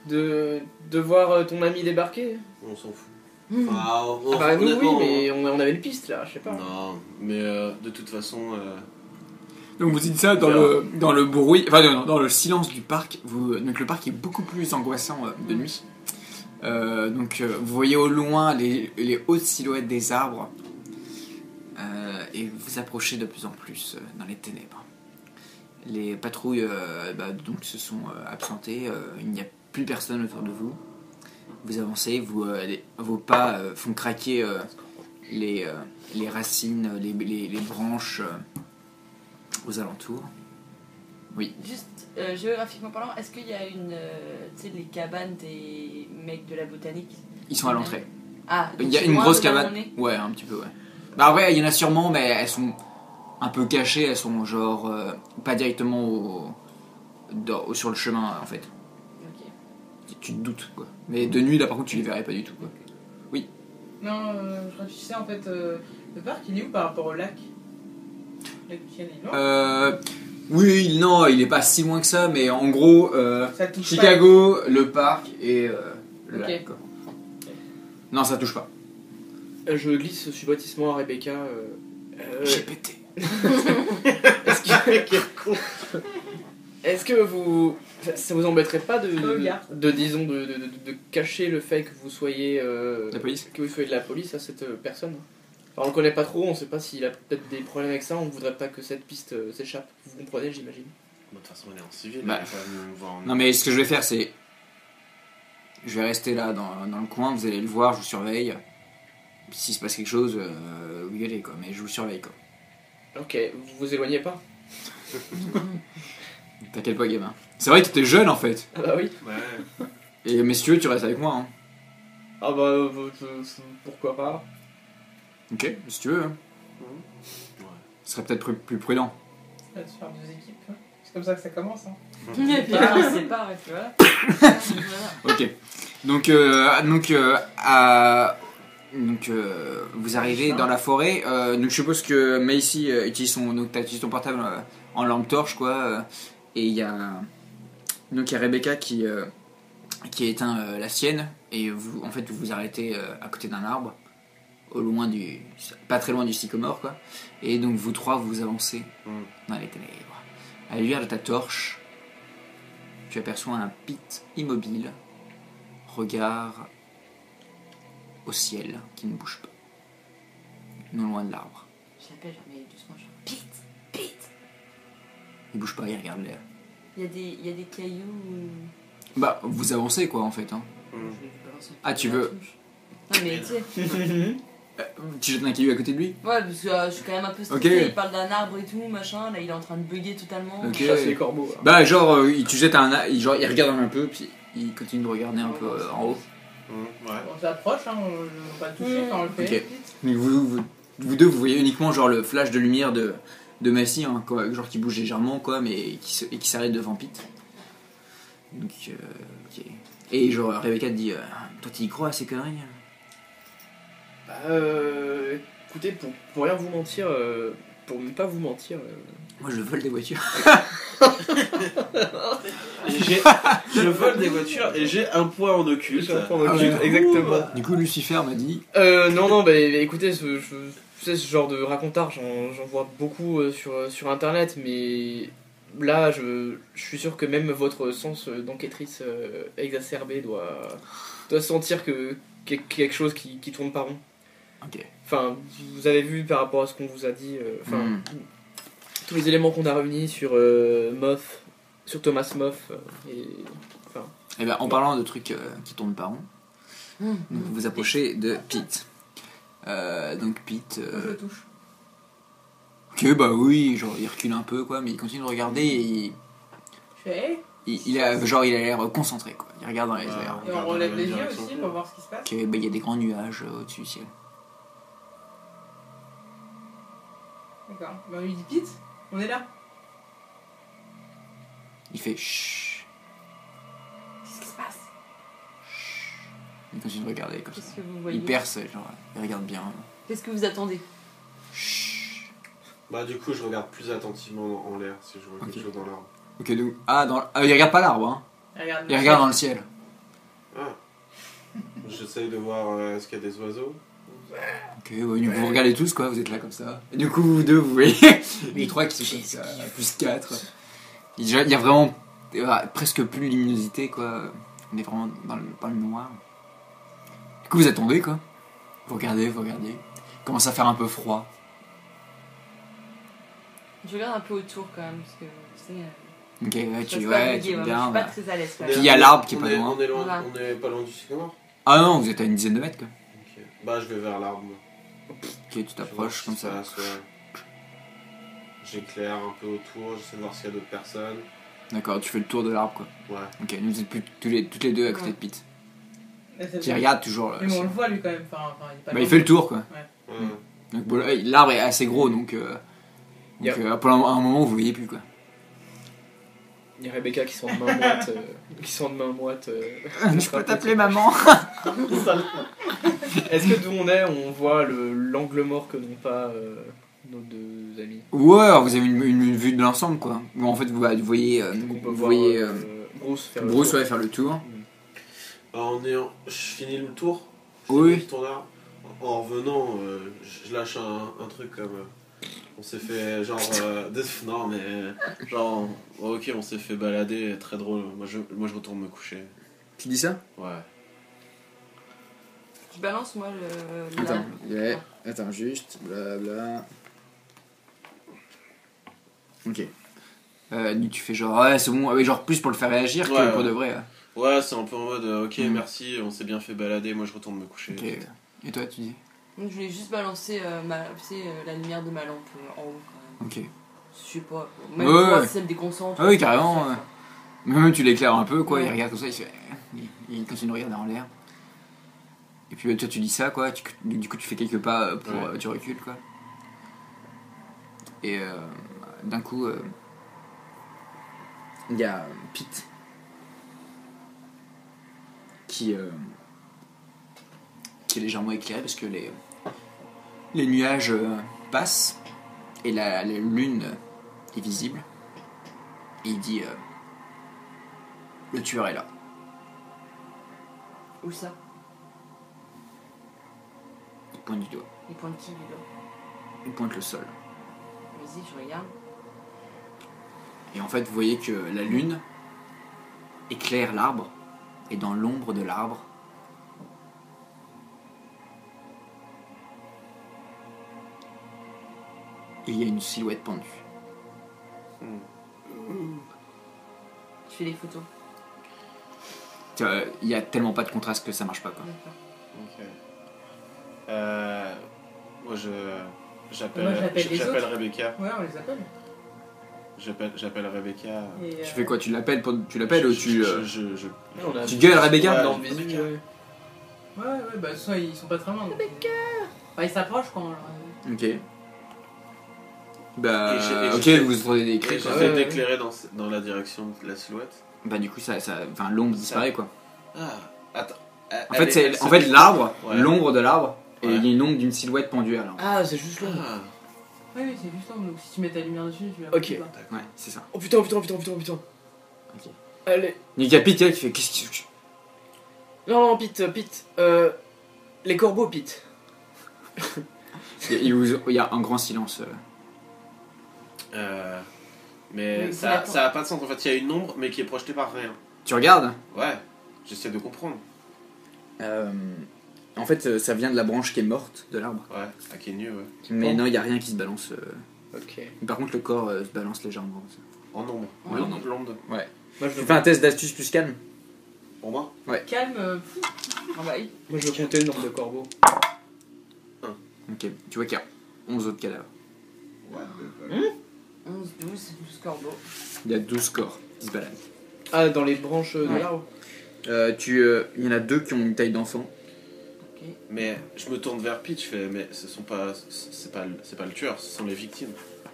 de voir ton ami débarquer. On s'en fout. Hmm. Enfin, Bah nous oui, honnêtement, mais on avait une piste là, je sais pas. Non, mais de toute façon. Donc vous dites ça dans le bruit, enfin dans le silence du parc. Donc le parc est beaucoup plus angoissant de nuit. Donc vous voyez au loin les hautes silhouettes des arbres et vous approchez de plus en plus dans les ténèbres. Les patrouilles donc se sont absentées, il n'y a plus personne autour de vous. Vous avancez, vos pas font craquer les racines, les branches aux alentours. Oui. Juste géographiquement parlant, est-ce qu'il y a tu sais, les cabanes des mecs de la botanique? Ils sont à l'entrée. Ah, Il y a donc une c'est grosse loin de là où cabane. on est. Ouais, un petit peu, ouais. Bah, en vrai, il y en a sûrement, mais elles sont un peu cachées. Elles sont genre pas directement sur le chemin, en fait. Ok. Tu te doutes, quoi. Mais de nuit, là, par contre, tu les verrais pas du tout, quoi. Non, je réfléchissais en fait. Le parc, il est où par rapport au lac? Le lac Michigan, il est loin. Oui, non, il est pas si loin que ça, mais en gros, Ça touche Chicago, le parc et le Ok. lac, quoi. Non, ça touche pas. Je glisse sur le bâtissement à Rebecca. J'ai pété. Est-ce que... Est-ce que ça vous embêterait pas Regarde. de cacher le fait que vous soyez La police de la police à cette personne? Alors, on le connaît pas trop, on sait pas s'il a peut-être des problèmes avec ça, on voudrait pas que cette piste s'échappe. Vous comprenez, j'imagine. De toute façon, on est en civil. Bah, il va pas nous voir en- Non, mais ce que je vais faire, c'est. Je vais rester là dans le coin, vous allez le voir, je vous surveille. S'il se passe quelque chose, vous y allez, quoi. Mais je vous surveille, quoi. Ok, vous vous éloignez pas? T'inquiète pas, gamin. C'est vrai que t'étais jeune, en fait. Ah bah oui. Ouais. Mais si tu veux, tu restes avec moi, hein. Ah bah pourquoi pas. Ok, si tu veux, hein. Ouais. Ce serait peut-être plus prudent. Là, tu faire deux équipes. C'est comme ça que ça commence. Hein. Et puis après, on se sépare, et puis voilà. Voilà. Ok. Donc, vous arrivez dans la forêt. Donc, je suppose que Macy utilise t'utilises ton portable en lampe torche, quoi. Et il y a Rebecca qui éteint la sienne. Et vous, en fait, vous vous arrêtez à côté d'un arbre, pas très loin du sycomore, quoi. Et donc, vous trois, vous avancez dans les ténèbres. À la lumière de ta torche, tu aperçois un Pete immobile, regard au ciel qui ne bouge pas, non loin de l'arbre. J'appelle jamais doucement, genre Pete, Pete. Il bouge pas, il regarde l'air. Il y a des cailloux. Bah, vous avancez quoi en fait. Hein. Ah, tu veux- Non, mais tu sais. Tu jettes un caillou à côté de lui. Ouais, parce que je suis quand même un peu stressé. Ok. Il parle d'un arbre et tout, machin. Là, il est en train de bugger totalement. Ok. Chasse les corbeaux. là. Bah, genre, tu jettes il regarde un peu, puis il continue de regarder un peu en haut. Ouais. On s'approche, hein, on va pas le toucher quand on le fait. Ok. Mais vous deux, vous voyez uniquement genre le flash de lumière de Massy, hein, quoi, genre qui bouge légèrement, quoi, mais qui s'arrête devant Pete. Donc, ok. Et genre, Rebecca te dit, toi, tu y crois à ces conneries? Bah, écoutez, pour rien vous mentir, pour ne pas vous mentir, Moi, je vole des voitures. Je vole des voitures et j'ai un point en occulte. Ah ouais. exactement. Du coup, Lucifer m'a dit. Non, bah écoutez, ce genre de racontard, j'en vois beaucoup sur internet, mais là, je suis sûr que même votre sens d'enquêtrice exacerbé doit sentir que quelque chose qui tourne pas rond. Ok. Enfin, vous avez vu par rapport à ce qu'on vous a dit, tous les éléments qu'on a réunis sur Moth, sur Thomas Moth, et enfin. Et ben, en parlant de trucs qui tournent pas rond, donc vous vous approchez de Pete. Donc Pete. Je le touche. Ok, bah oui, genre il recule un peu, quoi, mais il continue de regarder et Je fais hey, il a l'air concentré, quoi. Il regarde dans les airs. et on relève les yeux aussi pour voir ce qui se passe. Ok, bah il y a des grands nuages au-dessus du ciel. D'accord. Bah, on lui dit Pete, on est là. Il fait chut. Qu'est-ce qui se passe? Il continue de regarder comme ça. Qu'est-ce que vous voyez? Il perce, genre, il regarde bien. Qu'est-ce que vous attendez? Chut. Bah, du coup, je regarde plus attentivement en l'air si je vois quelque Ok. chose dans l'arbre. Ok, donc. Il regarde pas l'arbre, hein. Regarde. Il regarde dans le ciel. Ah. J'essaye de voir est-ce qu'il y a des oiseaux. Ok, ouais, vous regardez tous, quoi, vous êtes là comme ça. Et du coup, vous deux, vous voyez les trois qui sont comme ça, plus 4. Il y a vraiment presque plus de luminosité, quoi. On est vraiment dans le noir. Du coup, vous attendez, quoi. Vous regardez. Il commence à faire un peu froid. Je regarde un peu autour quand même, parce que tu sais. Ok, ouais, Je tu reste pas ouais, buguée, tu moi, je regardes. suis pas très à l'aise quand Puis même. il y a l'arbre qui est pas loin. On est loin, Voilà. on est pas loin du sycamore. Ah non, vous êtes à une dizaine de mètres quoi. Ok. Bah je vais vers l'arbre. moi. Ok, tu Je vois t'approches ce comme qui se ça. passe, ouais. J'éclaire un peu autour, j'essaie de voir s'il y a d'autres personnes. D'accord, tu fais le tour de l'arbre quoi. Ouais. Ok, nous êtes toutes les deux à côté de Pete. Et c'est Qui bon. regarde toujours. Mais bon, on le voit lui quand même. Enfin, il est pas Bah, loin. il fait le tour quoi. Ouais. Donc, bon, l'arbre est assez gros donc. Pendant un moment vous voyez plus quoi. Il y a Rebecca qui sont de main moite. Je peux t'appeler maman. Est-ce que d'où on est, on voit l'angle mort que n'ont pas nos deux amis? Ouais, alors vous avez une vue de l'ensemble quoi. Bon, en fait vous voyez, On peut vous voir voyez Bruce faire Bruce le ouais, faire le tour. Alors, je finis le tour. Oui. Le tour là. En revenant, je lâche un truc comme. On s'est fait genre. Non mais. Genre. Ok, on s'est fait balader, très drôle. Moi je retourne me coucher. Tu dis ça? Ouais. Je balance moi le. Attends, attends juste, blabla. Ok. Tu fais genre, ouais, c'est bon, ouais, genre plus pour le faire réagir que Ouais, pour ouais. de vrai. Ouais, c'est un peu en mode ok, Mm. merci, on s'est bien fait balader, moi je retourne me coucher. Ok. Et toi, tu dis? Donc je voulais juste balancer la lumière de ma lampe en haut quand même. Ok. Je sais pas. Même Ouais, voir ouais. si ça me déconcentre. Ah oui, carrément, ouais. Même tu l'éclaires un peu, quoi, Ouais. il regarde comme ça, il continue de regarder en l'air. Et puis toi, tu dis ça, quoi, du coup, tu fais quelques pas pour. Ouais. Tu recules, quoi. Et d'un coup, il y a Pete qui est légèrement éclairé parce que les nuages passent et la lune est visible. Et il dit le tueur est là. Où ça? Il pointe du doigt. Il pointe qui lui doigt? Il pointe le sol. Vas-y, je regarde. Et en fait, vous voyez que la lune éclaire l'arbre. Et dans l'ombre de l'arbre, il y a une silhouette pendue. Je fais des photos. Il y a tellement pas de contraste que ça marche pas, quoi. D'accord. Ok. Moi j'appelle Moi, j'appelle les j'appelle autres. Rebecca. Ouais, on les appelle. J'appelle Rebecca. Et, Tu fais quoi? Tu l'appelles ou tu... On a Tu gueules Rebecca? Ouais, dans je- le visu, ouais. Ouais, bah soit ils sont pas très loin. Enfin, ils s'approchent quand. Ok. Bah, Et ok, j'essaie- vous entendez des cris, Et quoi. j'essaie Ouais, ouais. d'éclairer dans la direction de la silhouette. Bah du coup, enfin, l'ombre disparaît, quoi. Ah, attends. En fait, l'arbre, Ouais. l'ombre de l'arbre, et Ouais. il y a une ombre d'une silhouette pendue à l'arbre. Ah, c'est juste là. Ah, Oui, oui, c'est juste là. Donc si tu mets ta lumière dessus, tu vas. Ok. Ouais, c'est ça. Oh putain. Ok. Allez. Il y a Pete qui fait qu'est-ce que... Non, Pete. Les corbeaux, Pete. Il y a un grand silence. mais Mais ça c'est a pas de sens. En fait, il y a une ombre, mais qui est projetée par rien. Tu regardes? Ouais, j'essaie de comprendre. En fait, ça vient de la branche qui est morte de l'arbre. Ouais, à Kenyu, ouais. Mais non, il n'y a rien qui se balance. Ok. Par contre, le corps se balance légèrement. En ombre. Ouais, en ombre. Blonde. Moi, je Tu veux, fais un test d'astuce plus calme? Pour moi Calme. Ah bah oui. moi, je veux compter le nombre de corbeaux. Ok. Tu vois qu'il y a 11 autres cadavres. 11, 12 corbeaux. Il y a 12 corps qui se baladent. Ah, dans les branches de Ouais. l'arbre. Il y en a 2 qui ont une taille d'enfant. Ok. Mais je me tourne vers Pete, je fais, mais c'est pas le tueur, ce sont les victimes.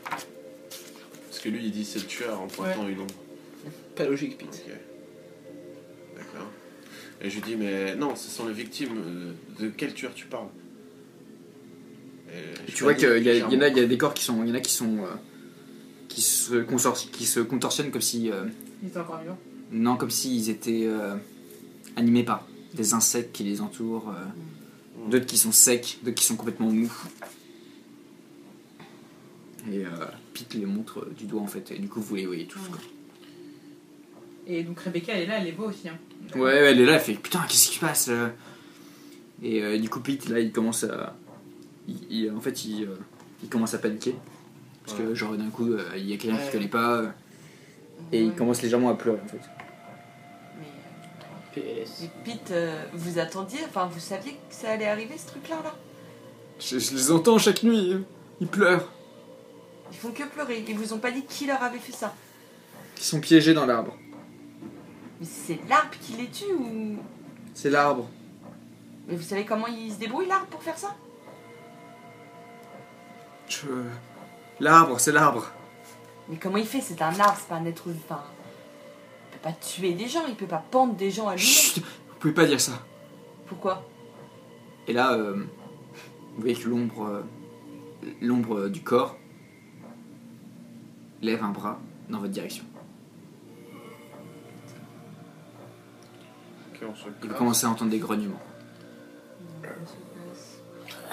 Parce que lui, il dit c'est le tueur en pointant une ombre. Pas logique, Pete. Ok. D'accord. Et je lui dis, mais non, ce sont les victimes. De quel tueur tu parles? Et je Tu vois panique, qu'il y a clairement. des corps qui se contorsionnent comme si Ils sont encore vivants. non, comme s'ils étaient animés par des insectes qui les entourent, d'autres qui sont secs, d'autres qui sont complètement mous. Et Pete les montre du doigt en fait, et du coup vous les voyez tous. Quoi. Et donc Rebecca, elle est là, elle les voit aussi. Hein. Ouais, elle est là, elle fait putain, qu'est-ce qui se passe Et du coup Pete là il commence à. Il commence à paniquer. Parce que genre d'un coup il y a quelqu'un qui connaît pas et il commence légèrement à pleurer en fait. Mais PLS. Pete, vous attendiez, enfin vous saviez que ça allait arriver ce truc-là là? Je les entends chaque nuit, ils pleurent. Ils font que pleurer, ils vous ont pas dit qui leur avait fait ça? Ils sont piégés dans l'arbre. Mais c'est l'arbre qui les tue ou... C'est l'arbre. Mais vous savez comment il se débrouille l'arbre pour faire ça? L'arbre, c'est l'arbre. Mais comment il fait? C'est un arbre, c'est pas un être humain. Enfin, il peut pas tuer des gens, il peut pas pendre des gens à lui. Chut, vous pouvez pas dire ça. Pourquoi? Et là, vous voyez que l'ombre du corps lève un bras dans votre direction. Ok, on se Et vous casse. commencez à entendre des grognements.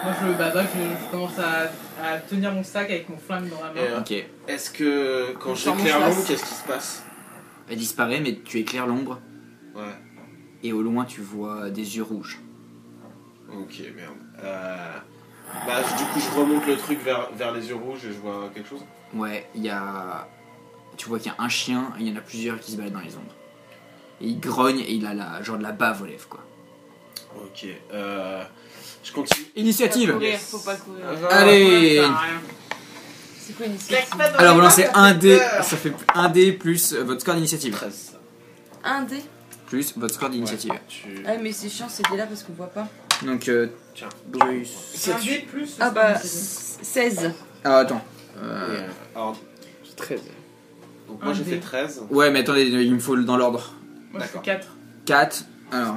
Moi, je commence à tenir mon sac avec mon flingue dans la main. Ok. Est-ce que quand Sur mon j'éclaire chasse. l'ombre, qu'est-ce qui se passe? Elle disparaît, mais tu éclaires l'ombre. Ouais. Et au loin, tu vois des yeux rouges. Ok, merde. Bah, du coup, je remonte le truc vers les yeux rouges et je vois quelque chose. Ouais, il y a... Tu vois qu'il y a un chien, et il y en a plusieurs qui se baladent dans les ombres. Et il grogne et il a genre de la bave aux lèvres, quoi. Ok, je continue. Initiative. Faut pas courir. Allez. Ça sert à rien. C'est quoi une Claque initiative? pas dans Alors les vous lancez mains, ça un fait dé, peur. ça fait un dé plus votre score d'initiative. 13. Un dé? Plus votre score d'initiative. Ouais, tu... Ah mais c'est chiant, c'est là parce qu'on voit pas. Donc, Tiens. Bruce... C'est un dé plus. Ah bah, c'est- 16. Ah, attends. Alors, 13. donc moi Un j'ai dé. fait 13. Ouais, mais attendez, il me faut dans l'ordre. Moi, je fais D'accord. 4. 4. Alors,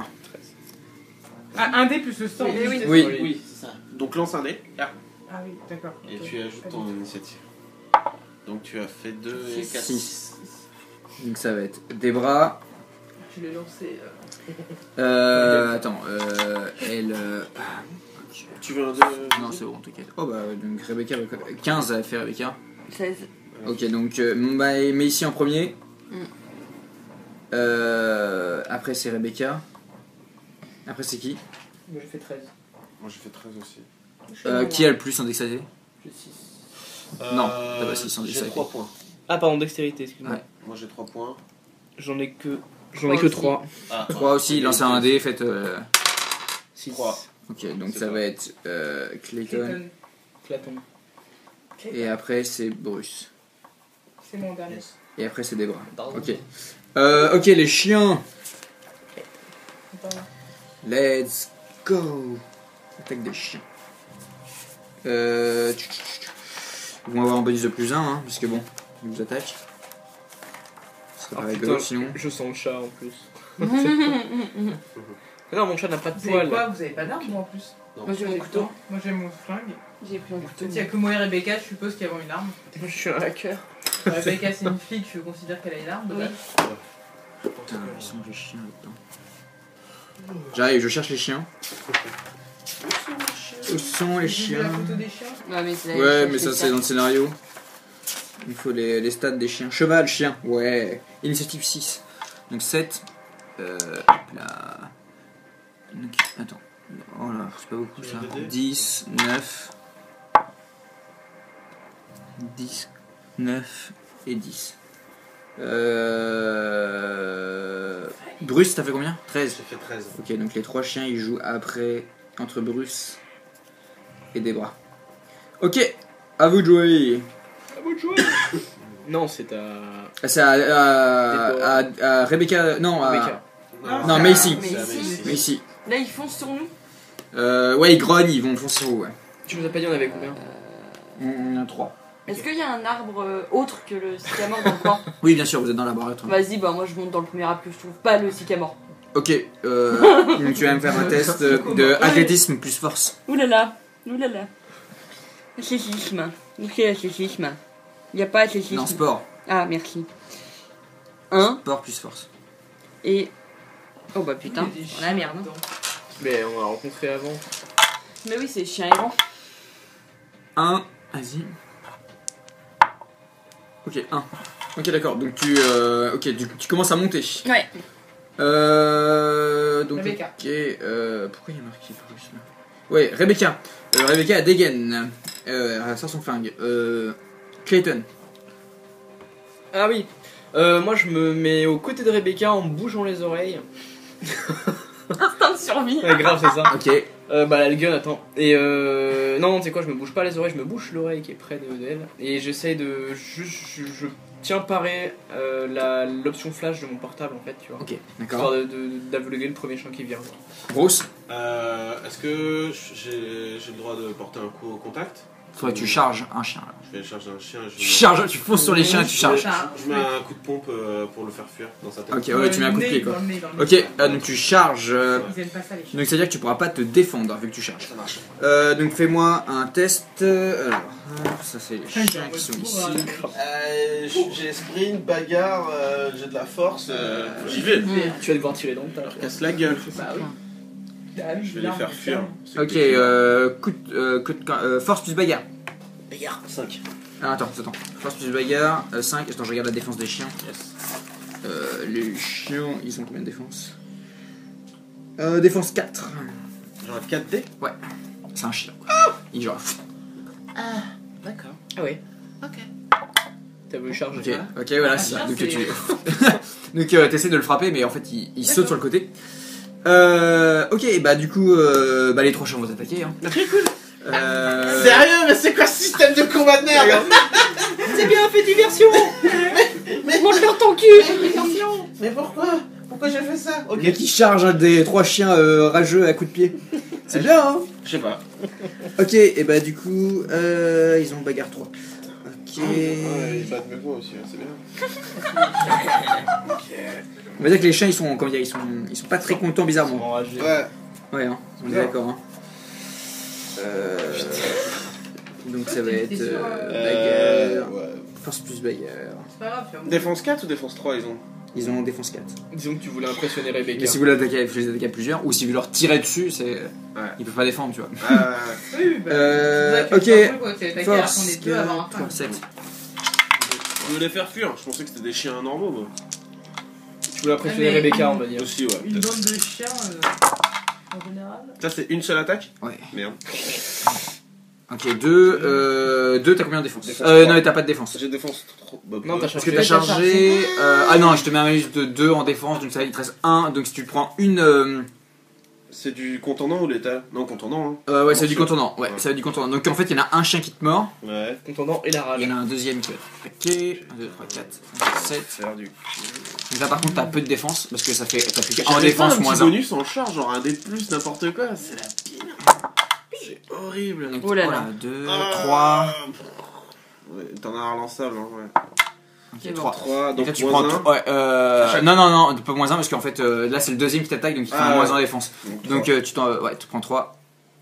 Ah, un dé plus le sort. Mais oui. oui. Oui, c'est ça. Donc lance un dé. Ah. Ah oui, d'accord. Et Ok. tu ajoutes Pas ton du tout. initiative. Donc tu as fait 2 et Six. 4. 6. Donc ça va être des bras. Je l'ai lancé. Attends, elle... Tu veux un 2? Non, c'est bon, t'inquiète. Oh bah, donc Rebecca... 15 a fait Rebecca. 16. Ok, donc mais ici en premier. Après c'est Rebecca. Après c'est qui? Moi, j'ai fait 13. Moi j'ai fait 13 aussi. Qui a le plus en dextérité? J'ai 6. Non, t'as pas 6 en J'ai dextérité. 3 points. Ah, pardon, dextérité, excuse-moi. Ouais. Moi j'ai 3 points. J'en ai que Trois aussi. 3. Ah, 3 aussi, lancez un dé, faites... 6. 3. Ok, donc C'est ça ça. va être Clayton. Platon. Et après c'est Bruce. C'est mon dernier. Et après c'est Debra. Ok. Ok, les chiens. Let's go. Attaque des chiens. Ils vont avoir un bonus de plus 1, hein, parce que bon, ils vous attaquent. Ça Ah, paraît putain, rigolo sinon. Je sens le chat en plus. Non, mon chat n'a pas de Vous avez poils. quoi? Vous avez pas d'arme, moi, en plus? Moi j'ai mon couteau. Moi, j'ai mon flingue. J'ai pris mon couteau. Peut-être qu'il y a que moi et Rebecca, je suppose, qui avons une arme. Moi, je suis un hacker. Rebecca, c'est une fille, je considère qu'elle a une arme. de Oui. base. Putain, ils sont les chiens là-dedans. J'arrive, je cherche les chiens. Où sont les J'ai vu la chiens? photo des chiens. Ouais, mais c'est Ouais, mais ça c'est dans le scénario. Il faut les stats des chiens. Cheval, chien, ouais. Initiative 6. Donc 7. Hop là. Donc, attends. Oh là, c'est pas beaucoup Tu ça. veux l'aider 10, 9. 10, 9 et 10. Bruce, t'as fait combien? 13. J'ai fait 13. Ok, donc les 3 chiens ils jouent après entre Bruce et Debra. Ok, à vous de jouer. À vous de jouer. Non, c'est à. C'est à Rebecca. Non, à. Rebecca. Non, Macy. Mais Macy. Macy. Là ils foncent sur nous. Ouais, ils grognent, ils vont foncer sur vous. Ouais. Tu nous as pas dit on avait combien? On a 3. Est-ce qu'il y a un arbre autre que le sycamore dans le coin? Oui, bien sûr, vous êtes dans la barrette. Vas-y, bah moi je monte dans le premier arbre que je trouve pas le sycamore. Ok, donc tu vas me faire un test de athlétisme plus force. Oulala, oulala. Athlétisme. Ok, athlétisme. Y a pas athlétisme. Non, sport. Ah, merci. 1 Sport plus force. et. Oh bah putain, Il y a des on a la merde. hein. dedans. Mais on l'a rencontré avant. Mais oui, c'est chien errant. 1, vas-y. Ok, 1. Ok, d'accord, donc tu commences à monter. Ouais. Donc, Rebecca. ok, pourquoi il y a marqué Bruce là? Ouais, Rebecca. Rebecca a dégaine. Elle sort son flingue. Clayton. Ah oui. Moi je me mets aux côtés de Rebecca en me bougeant les oreilles. Instinct de survie. Ouais, grave, c'est ça. Ok. Bah là, le gun, attends. Et non, tu sais quoi, je me bouge pas les oreilles, je me bouche l'oreille qui est près d'elle. Et j'essaye de. Je tiens paré l'option flash de mon portable en fait, tu vois. Ok, Histoire d'accord. d'aveuler le premier champ qui vient. Bruce, Est-ce que j'ai le droit de porter un coup au contact? faudrait que tu charges un chien. Là. Je vais charger un chien. Tu charges, tu fonces sur les chiens et tu charges. Je mets un coup de pompe pour le faire fuir dans sa tête. Ok, ouais, tu mets un coup de pied quoi. Dans le nez, dans le nez. Ok, donc tu charges. Ils aiment pas ça les chiens. Donc c'est à dire que tu pourras pas te défendre vu que tu charges. Ça marche. Donc fais-moi un test. Alors, ça c'est les chiens qui sont ici. J'ai sprint, bagarre, j'ai de la force. J'y vais. Tu vas devoir tirer dans le tas. Je leur casse la gueule. Bah oui. Je vais les faire fuir. Ok, force plus bagarre. Bagarre 5. Ah, attends. Force plus bagarre, 5. Attends, je regarde la défense des chiens. Yes. Les chiens, ils ont combien de défense Défense 4. Genre 4D. C'est un chien. Il genre. D'accord. Ah ouais. Ok. T'as voulu charger. Ok, voilà, Un c'est ça. chien, Donc c'est- tu. Donc t'essaies de le frapper, mais en fait il saute sur le côté. Ok, bah du coup, les 3 chiens vont t'attaquer. Hein. Sérieux, mais c'est quoi ce système de combat de merde? C'est bien fait diversion. Mange dans ton cul. Mais pourquoi? Pourquoi j'ai fait ça? Ok. Ok, qui charge un des 3 chiens rageux à coups de pied. C'est bien, hein. Je sais pas. Ok, et bah du coup, ils ont bagarre 3. Ok. Ils battent mes voix aussi, hein, c'est bien. On va dire que les chiens ils sont, comment dire, ils sont pas très contents bizarrement. Enragé. Ouais. Ouais, hein, on est d'accord. Hein. Donc ça va être bagarre, Ouais. force plus bagarre. C'est pas grave, tu vas mourir. Défense 4 ou défense 3 ils ont? Ils ont défense 4. Disons que tu voulais impressionner Rebecca. Mais si vous les attaquez à plusieurs, ou si vous leur tirez dessus, c'est. Ils peuvent pas défendre, tu vois. Oui, bah, ok, c'est pour ça que c'est pas cool, quoi, t'es attaqué à Force fond des deux avant un 3, temps. 7. Je voulais les faire fuir, je pensais que c'était des chiens normaux moi. Tu voulais impressionner Mais- Rebecca, on va dire. Aussi, ouais. Une peut-être. bande de chiens en général. Ça c'est une seule attaque? Ouais. Merde. Ok, 2, t'as combien de défense? Défense Non, 3. t'as pas de défense. J'ai défense trop. Bah, Non, t'as Parce chargé. que t'as chargé. Ah non, je te mets un malus de 2 en défense, donc ça il te reste 1. Donc si tu prends une. C'est du contondant ou l'état? Non, contondant. Hein. Ouais, c'est du Morceau. contournant. Ouais, ça va du contournant. Donc en fait, il y en a un chien qui te mord. Ouais. Contondant et la rage. Il y en a un deuxième qui va t'attaquer. 1, 2, 3, 4, 5, 7. Faire du. Donc là par contre, t'as peu de défense parce que ça fait. T'as plus qu'un en J'avais pas défense un moins petit 1. bonus en charge, genre un dé de plus, n'importe quoi. C'est la pire. C'est horrible. Donc, Oh là là. voilà, 2, Ah. 3. Ouais, t'en as un relançable, hein, ouais. C'est bon. 3. 3, Donc donc là, tu moins prends. 1. Ouais, non, un peu moins 1 parce qu'en fait, là c'est le deuxième qui t'attaque donc il fait Ah, un moins ouais. 1 en défense. Donc tu prends 3.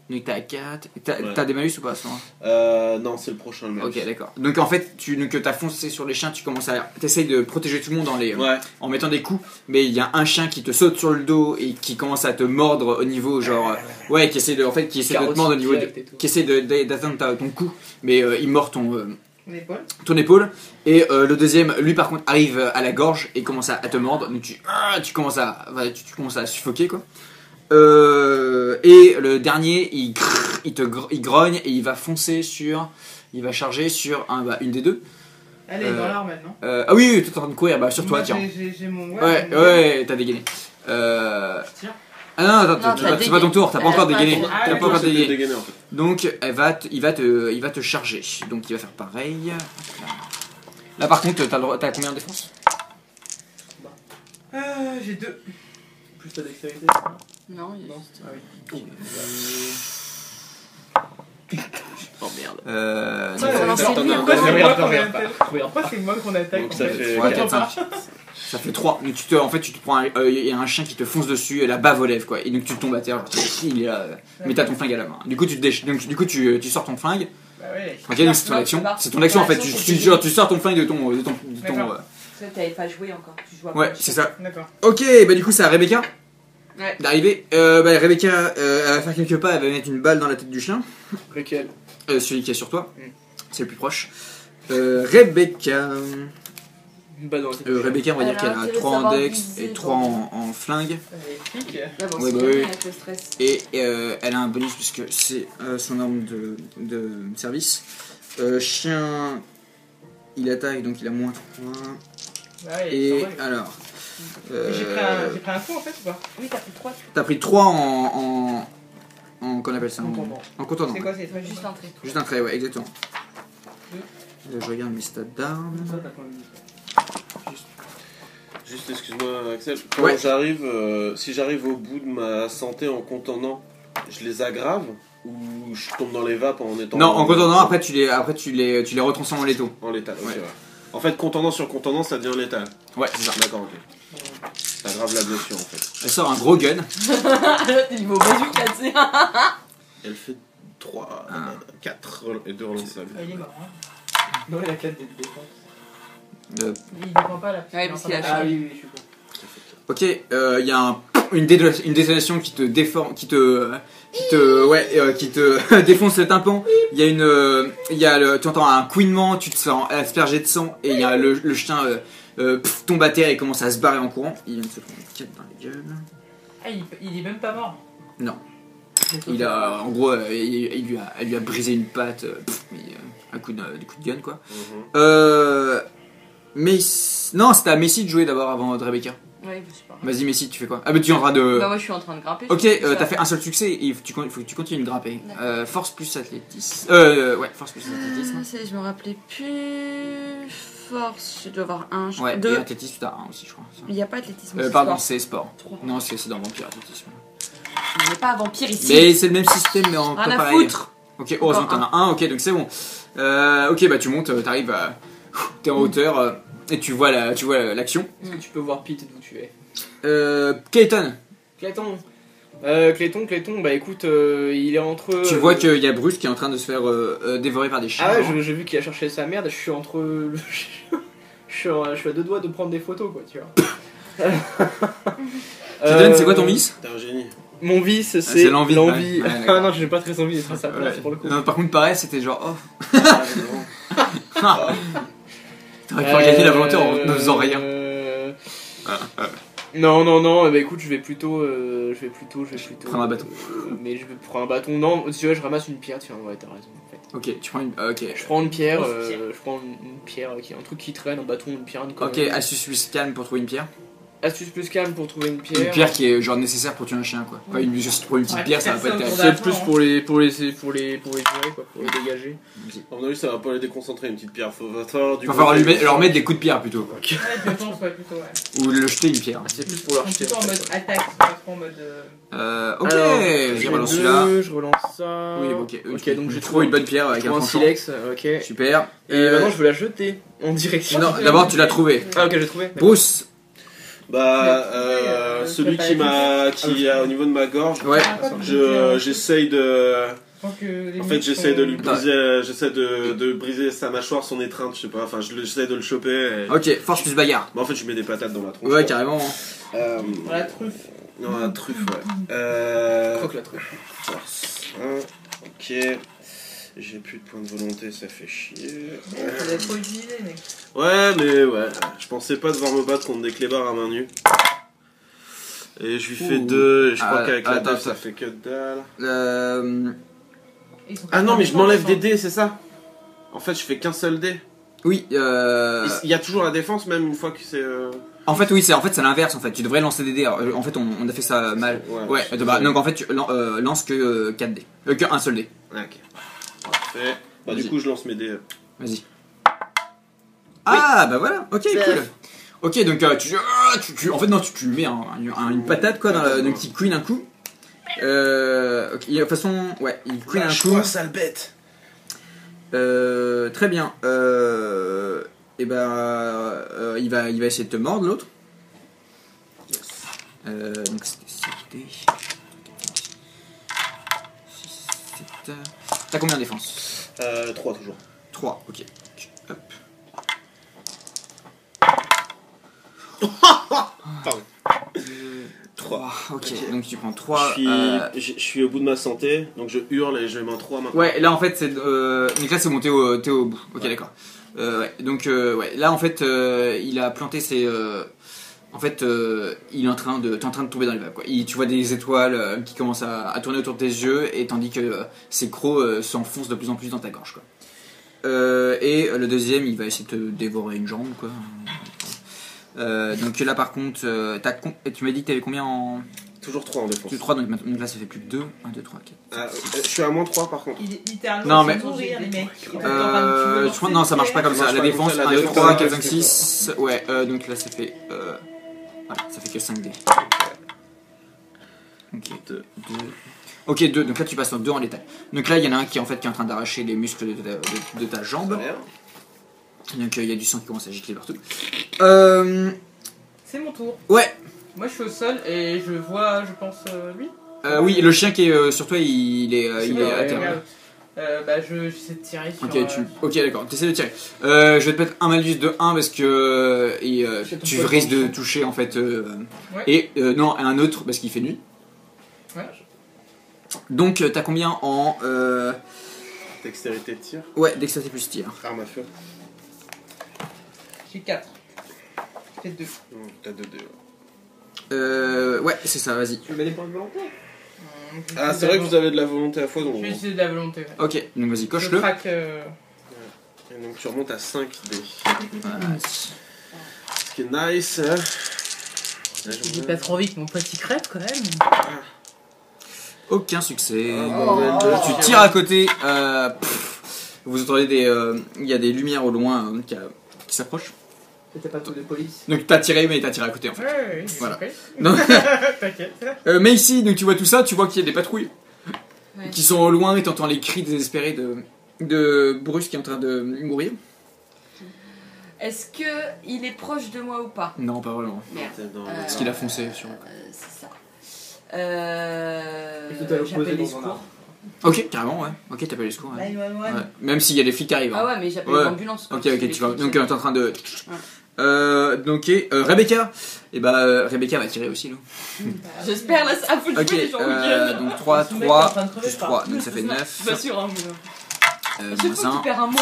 Donc t'as 4. T'as Ouais. des malus ou pas à ce moment-là? Non, c'est le prochain, le même. Ok, d'accord. Donc en fait, t'as foncé sur les chiens, tu commences à. T'essayes de protéger tout le monde Ouais. en mettant des coups, mais il y a un chien qui te saute sur le dos et qui commence à te mordre au niveau, genre. Ouais, qui essaie de te mordre au niveau. Qui essaie d'atteindre ton cou, mais il mord ton épaule. Et le deuxième, lui par contre, arrive à la gorge et commence à te mordre. Donc tu commences à suffoquer quoi. Et le dernier, il grogne et il va foncer sur. Il va charger sur une des deux. Elle est dans l'arme maintenant. Ah oui, tu es en train de courir, bah sur toi, Moi, tiens. J'ai mon. Ouais, t'as dégainé. Tiens. Ah non, attends, Non, t'as c'est pas ton tour, t'as pas Elle a encore pas dégainé. dégainé. T'as pas encore C'était dégainé. dégainé en fait. Donc il va te charger. Donc il va faire pareil. Là par contre, t'as combien de défense? J'ai 2. Plus ta dextérité. Non, il y a Non. juste- Ah oui. Oh merde. Ça va lancer t'en lui, as hein. un Pourquoi c'est Regarde moi pas, qu'on regarde attaque pas. Regarde pas. Pourquoi c'est moi qu'on attaque Donc en ça fait fait. Ouais, Je comprends 4, 5. Ça fait 3. Donc tu te prends il y a un chien qui te fonce dessus et la bave aux lèvres quoi. Et donc tu tombes à terre, genre, il est là, mais t'as ton flingue à la main. Du coup tu sors ton flingue. Bah ouais. Ok, donc c'est ton Non, action. c'est pas. C'est ton action en fait. Ton action, Tu sors ton flingue de ton. D'accord. Ça, t'avais pas joué encore. Tu joues Ouais, après. c'est ça. D'accord. Ok, bah du coup c'est à Rebecca Ouais. d'arriver. Rebecca, elle va faire quelques pas, elle va mettre une balle dans la tête du chien. Lequel? Celui qui est sur toi. Mm. C'est le plus proche. Rebecca. Une balle dans la tête. Rebecca, on va dire Elle a qu'elle a intérêt 3 de en savoir dex viser, et 3 en flingue. Flic. Là, bon, Ouais, c'est bah bien oui. avec le stress. Et elle a un bonus puisque c'est son arme de service. Chien il attaque, donc il a moins 3. Ouais, Et il s'en va, alors. j'ai pris un coup en fait ou pas? Oui, t'as pris 3. T'as pris 3 en qu'on appelle ça Contondant. en contondant. C'est quoi, c'est très Juste un trait. Juste un trait, ouais, exactement. Deux. Là, je regarde mes stats d'armes. Ça, t'as pas mis. Juste, excuse-moi, Axel. Quand Ouais. j'arrive, si j'arrive au bout de ma santé en contondant, je les aggrave ou je tombe dans les vapes en étant. Non, en contondant, après tu les retransformes en létaux. En létal, ok, Ouais. ouais. En fait, contondant sur contondant, ça devient létal. Ouais, c'est ça. D'accord, ok. T'aggraves la blessure en fait. Elle sort un gros gun. T'es niveau bazooka, tu sais. Elle fait 3, Ah. 4 et 2 relances. Ah, il est mort. Hein. Non, il a 4 des défenses. Il défend pas la petite. Ouais, parce qu'il a Ah oui, oui, je suis con. Ok, il y a une détonation qui te déforme, qui te défonce le tympan. Il y a tu entends un couinement, tu te sens aspergé de sang et il y a le chien tombe à terre et commence à se barrer en courant. Il vient de se prendre une 4 dans la gueule. Ah, il est même pas mort. Non. Il a, en gros, elle lui a brisé une patte, un coup de gun quoi. Mais non, c'était à Messi de jouer d'abord avant Rebecca. Ouais, je sais pas. Vas-y Messi, tu fais quoi? Ah mais tu es en train de. Bah, moi je suis en train de grimper. Ok, c'est ça. t'as fait un seul succès et il faut que tu continues de grimper. D'accord. Force plus athlétisme. Ouais, force plus athlétisme. Je me rappelais plus. Force, je dois avoir un. Ouais, et Deux. athlétisme, t'as un aussi, je crois. Il n'y a pas athlétisme. Pardon, sport. c'est sport. Trois. Non, c'est dans Vampire athlétisme. On n'est pas un vampire ici. Mais c'est le même système, mais en Rien pas à pareil. foutre. Ok, heureusement Encore t'en as un, ok, donc c'est bon. Ok, bah tu montes, t'arrives à. T'es en hauteur et tu vois l'action. Est-ce que tu peux voir Pete d'où tu es? Clayton, Clayton. Clayton, bah écoute, il est entre. tu vois qu'il y a Bruce qui est en train de se faire dévorer par des chiens. Ah ouais, j'ai vu qu'il a cherché sa merde, je suis entre. je suis à deux doigts de prendre des photos, quoi, tu vois. Clayton, c'est quoi ton vice? T'es un génie. Mon vice, c'est c'est l'envie. Ouais, ouais, Ah d'accord. non, j'ai pas très envie d'être à sa place Ouais. pour le coup. Non, par contre, pareil, c'était genre, oh, Ah, non. t'aurais pu gagner l'aventure en ne faisant rien. Non, bah écoute, je vais plutôt. Prendre un bâton. Mais je vais prendre un bâton, non, si tu veux, je ramasse une pierre, tiens, ouais, t'as raison, en fait. Ok, tu prends une. Ok. Je prends une pierre, Grosse pierre. je prends une pierre, un truc qui traîne, un bâton, une pierre, une Ok, connerie. astuce plus calme pour trouver une pierre. Astuce plus calme pour trouver une pierre. Une pierre qui est genre nécessaire pour tuer un chien quoi. Pas juste pour une petite Ouais, pierre, ça va pas être personne terrible. C'est plus pour les virer, quoi, pour les dégager. À mon avis, ça va pas les déconcentrer, une petite pierre. Va falloir Il va falloir leur mettre des coups de pierre plutôt. Quoi. Ouais, je pense, ouais, plutôt, ouais. Ou le jeter une pierre. C'est plus pour leur Ils sont jeter. plutôt en mode attaque, c'est pas trop en mode. Ok, Alors, j'ai relancé celui-là. je relance ça. Oui, ok. Ok, donc j'ai trouvé une bonne pierre avec je un prends un tranchant. silex, ok. Super. Et maintenant je veux la jeter en direction. Non, d'abord tu l'as trouvé. Ah ok, j'ai trouvé. Bruce. Bah, celui ça qui paraît qui a au niveau de ma gorge, Ouais. j'essaye de. En En fait, j'essaie de lui briser, j'essaie de briser sa mâchoire, son étreinte, je sais pas. Enfin, j'essaie de le choper. Et... Ok, force plus bagarre. Bah, en fait, je mets des patates dans la tronche. Ouais, carrément. La truffe. Non, la truffe, ouais. Croque la truffe. Force 1, ok. J'ai plus de points de volonté, ça fait chier. Ça doit être trop utilisé, mec. Ouais, mais ouais, je pensais pas devoir me battre contre des clébards à main nue. Et je lui fais Ouh. 2, et je crois qu'avec la attends, 2 ça attends. fait que dalle. Ils sont Ah non, mais je pas m'enlève contents. des dés, c'est ça? En fait, je fais qu'un seul dé. Oui. Il y a toujours la défense, même une fois que c'est. En fait, oui, c'est l'inverse. En fait, tu devrais lancer des dés. Alors, en fait, on a fait ça mal. Ouais. Donc en fait, tu lances que 4 dés. Que un seul dé. Ah, ok. Parfait. Bah, du Vas-y. coup, je lance mes dés. Vas-y. Ah bah voilà. Ok, cool. Ok, donc en fait non, tu lui mets une patate quoi, donc il queen un coup. Ok, de toute façon, ouais, il queen un coup. sale bête. Très bien. Et il va essayer de te mordre l'autre. Donc c'était 6 dés. 6, 7. T'as combien de défense? 3 toujours. 3, ok. Hop. Pardon. 3, ok. Ok. Donc tu prends 3. Je suis au bout de ma santé, donc je hurle et je mets un 3 maintenant. Ouais, là en fait c'est. Donc là c'est bon, t'es au bout. Ok, Ouais. d'accord. Ouais. Donc ouais, là en fait il a planté ses. En fait, il est en train de tomber dans les vagues. Quoi. Tu vois des étoiles qui commencent à tourner autour de tes yeux, et tandis que ses crocs s'enfoncent de plus en plus dans ta gorge. Quoi. Et le deuxième, il va essayer de te dévorer une jambe, quoi. Donc là, par contre, tu m'as dit que t'avais combien en... Toujours 3 en défense. 3, donc là, ça fait plus que 2. 1, 2, 3, 4. Je suis à moins 3 par contre. Il est littéralement Non, en train mais- de mourir, les mecs. Je crois non, ça marche pas comme ça. marche La pas défense, comme ça, la 1, 2, défense, 3, ça 4, reste 5, 6. Ouais, donc là, ça fait... Voilà, ça fait que 5D. Ok, 2. Ok, 2. Donc là, tu passes en 2 en létal. Donc là, il y en a un qui, en fait, qui est en train d'arracher les muscles de ta jambe. Donc il y a du sang qui commence à gicler partout. C'est mon tour. Ouais. Moi, je suis au sol et je vois, je pense, lui. Oui, le chien qui est sur toi, il est à terre. Bah, j'essaie de tirer sur... Ok, d'accord, t'essaies de tirer. Je vais te mettre un malus de 1 parce que tu risques de toucher en fait. Ouais. Et non, un autre parce qu'il fait nuit. Ouais. Donc t'as combien en. Dextérité de tir. Ouais, dextérité plus tir. Arme à feu. J'ai 4. J'ai 2. T'as 2 dés. Ouais, c'est ça, vas-y. Tu mets des points de volonté. Ah, c'est vrai que vous avez de la volonté à faux, donc. Je vais essayer de la volonté. Ouais. Ok, donc vas-y, Je coche-le. craque. Et donc tu remontes à 5 dés. Voilà. Ce qui est nice. Je dis pas trop vite, mon petit crêpe quand même. Aucun succès. Oh. Tu tires à côté. Vous entendez il y a des lumières au loin qui s'approchent. C'était pas tout de police. Donc t'as tiré, mais t'as tiré à côté en fait. Ouais, Voilà. okay. Non. T'inquiète. Mais ici, donc tu vois tout ça, tu vois qu'il y a des patrouilles Ouais. qui sont au loin et t'entends les cris désespérés de Bruce qui est en train de mourir. Est-ce que il est proche de moi ou pas? Non, pas vraiment. Merde. Parce qu'il a foncé sur. C'est ça. Et tout à l'opposé J'appelle les dans un secours. arbre. Ok, carrément, ouais. Ok, t'appelles les secours. Ouais. 911. Ouais. Même s'il y a des flics qui arrivent. Ah hein. ouais, mais j'appelle Ouais. l'ambulance. quoi, Ok, parce ok, que tu vas. les Donc flics, t'es en train de. Donc, Rebecca. Et bah, Rebecca va tirer aussi, là. J'espère là, ça faut le Ok, tuer les gens week-end. donc 3, Ce mec est en 3, train de crever plus par 3, terre. donc ça fait 9. Pas sûr, hein, mais. Moins Chaque fois que 1. tu perds un monde.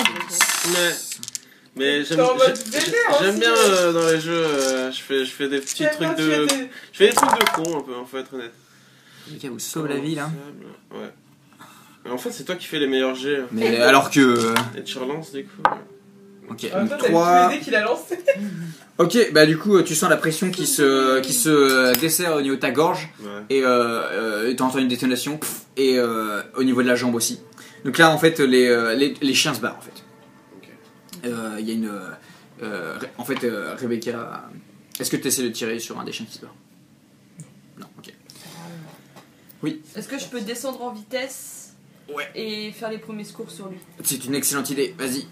Mais j'aime T'es en mode vénère j'aime aussi, bien dans les jeux, je fais des petits trucs de. T'es- Je fais des trucs de con un peu, en fait, être honnête. Rebecca vous sauve la vie, là. Ouais. Mais en fait, c'est toi qui fais les meilleurs jets. Mais alors que. Et tu relances du coup. Ok, En même donc temps, t'as 3. tous les dés qu'il a lancé. Ok, bah du coup, tu sens la pression qui se dessert au niveau de ta gorge. Ouais. Et t'entends une détonation. Et au niveau de la jambe aussi. Donc là, en fait, les chiens se barrent, en fait. Ok. Il y a une. En fait, Rebecca. Est-ce que tu essaies de tirer sur un des chiens qui se barre? Non, ok. Est-ce que je peux descendre en vitesse Ouais. et faire les premiers secours sur lui? C'est une excellente idée, vas-y.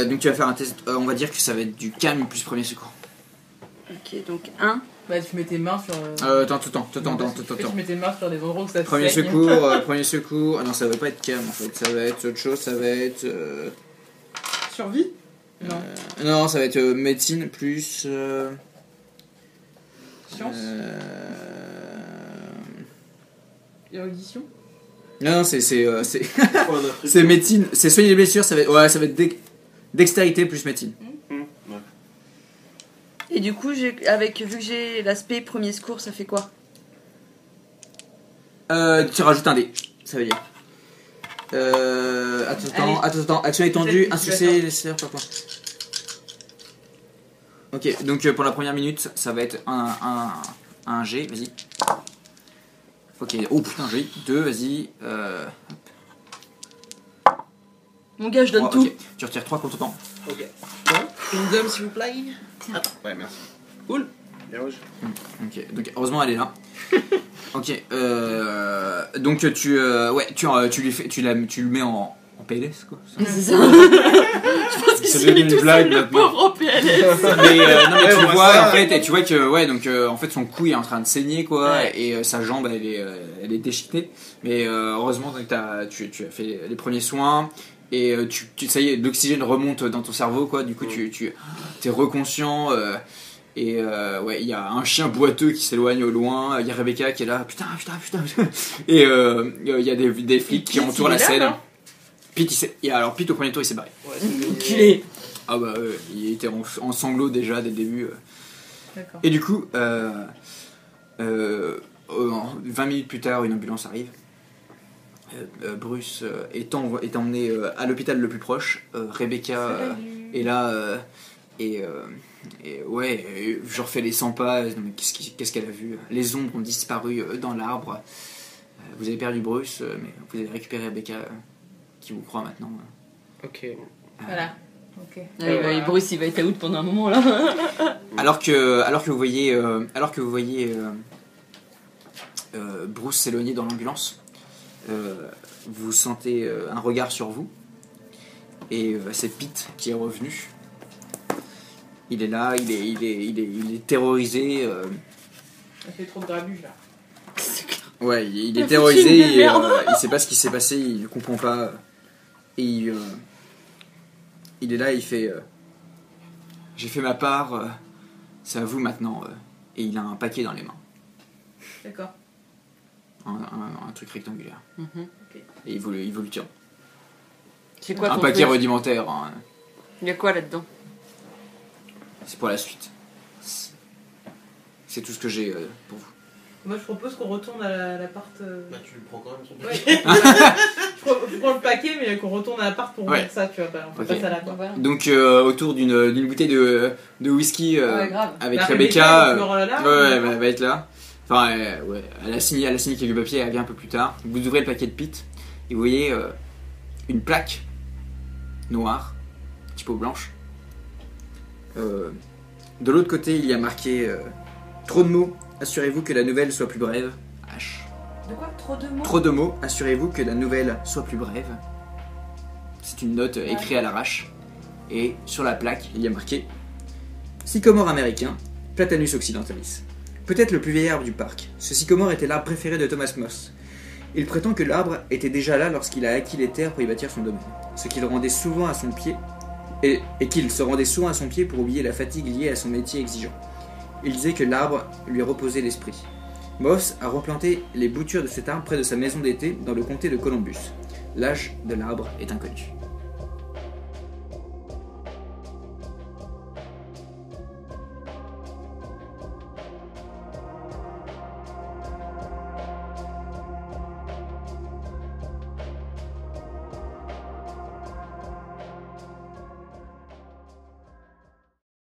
Donc tu vas faire un test, on va dire que ça va être du calme plus premier secours. Ok, donc 1. Bah, tu mets tes mains sur. Attends. Tu mets tes mains sur des endroits où ça Premier saigne. secours. Ah non, ça va pas être calme en fait, ça va être autre chose, ça va être. Survie. Non. Non, ça va être médecine plus. Science. Érudition. Non, c'est médecine, c'est soigner les blessures, ça va être dextérité plus médecine. Ouais. Et du coup, vu que j'ai l'aspect premier secours, ça fait quoi? Tu rajoutes un dé, ça veut dire. Attends, action étendue, un succès, laissez-leur par point. Ok, donc pour la première minute, ça va être un G, vas-y. Ok, oh putain, joli. 2, vas-y. Mon gars, je donne 3, tout. ok. Tu retires 3 contre temps. Ok. Une gomme, s'il vous plaît. Ouais, merci. Cool. Bien rouge. Ok, donc heureusement elle est là. Ok, donc tu lui fais, tu le mets en PLS quoi. C'est ça. Je pense que C'est c'est devenu une tout blague, le maintenant. pauvre en PLS. Mais non mais tu on le voit vois ça. en fait et tu vois que ouais donc en fait son cou est en train de saigner quoi Ouais. et sa jambe elle est déchiquetée. Mais heureusement donc tu as fait les premiers soins. Et ça y est, l'oxygène remonte dans ton cerveau, quoi. Du coup, tu es reconscient. Ouais, il y a un chien boiteux qui s'éloigne au loin. Il y a Rebecca qui est là, putain. Et il y a des flics qui Pete, entourent il la est là, scène. non Alors Pete au premier tour il s'est barré. Ouais, c'est Enculé. Ah bah il était en sanglots déjà dès le début. D'accord. Et du coup, 20 minutes plus tard, une ambulance arrive. Bruce est emmené à l'hôpital le plus proche. Rebecca est là et je refais les 100 pas. Mais qu'est-ce qu'elle a vu? Les ombres ont disparu dans l'arbre. Vous avez perdu Bruce, mais vous avez récupéré Rebecca qui vous croit maintenant. Ok. Voilà. Ok. Et Bruce, il va être out pendant un moment là. Alors que vous voyez Bruce s'éloigner dans l'ambulance, vous sentez un regard sur vous et c'est Pete qui est revenu. Il est là, il est terrorisé. Ça fait trop de grabuge là. Ouais, il Il est a terrorisé foutu une et merde. il sait pas ce qui s'est passé, il ne comprend pas. Et il est là, il fait j'ai fait ma part, c'est à vous maintenant. Et il a un paquet dans les mains, D'accord. un truc rectangulaire. Mhm. Et il veut le tirer. C'est quoi Un ton paquet truc? rudimentaire, hein. Il y a quoi là-dedans? C'est pour la suite. C'est tout ce que j'ai pour vous. Moi je propose qu'on retourne à l'appart. Bah, tu le prends quand même, son Ouais. truc. Je prends le paquet, mais qu'on retourne à l'apport pour Ouais. voir ça, tu vois. Bah, on fait Ok. pas ça là, quoi. Voilà. Donc autour d'une bouteille de whisky Ouais, grave. avec Bah, Rebecca, elle pleure là, elle va être là. Enfin, elle a signé quelques papiers, elle vient un peu plus tard. Vous ouvrez le paquet de Pete et vous voyez une plaque noire, typo blanche. De l'autre côté, il y a marqué trop de mots. Assurez-vous que la nouvelle soit plus brève. H. De quoi? Trop de mots? Trop de mots. Assurez-vous que la nouvelle soit plus brève. C'est une note écrite à l'arrache. Et sur la plaque, il y a marqué Sycomore américain, Platanus occidentalis. Peut-être le plus vieil arbre du parc. Ce sycomore était l'arbre préféré de Thomas Moss. Il prétend que l'arbre était déjà là lorsqu'il a acquis les terres pour y bâtir son domaine. Ce qui le rendait souvent à son pied. Et qu'il se rendait souvent à son pied pour oublier la fatigue liée à son métier exigeant. Il disait que l'arbre lui reposait l'esprit. Moss a replanté les boutures de cet arbre près de sa maison d'été dans le comté de Columbus. L'âge de l'arbre est inconnu.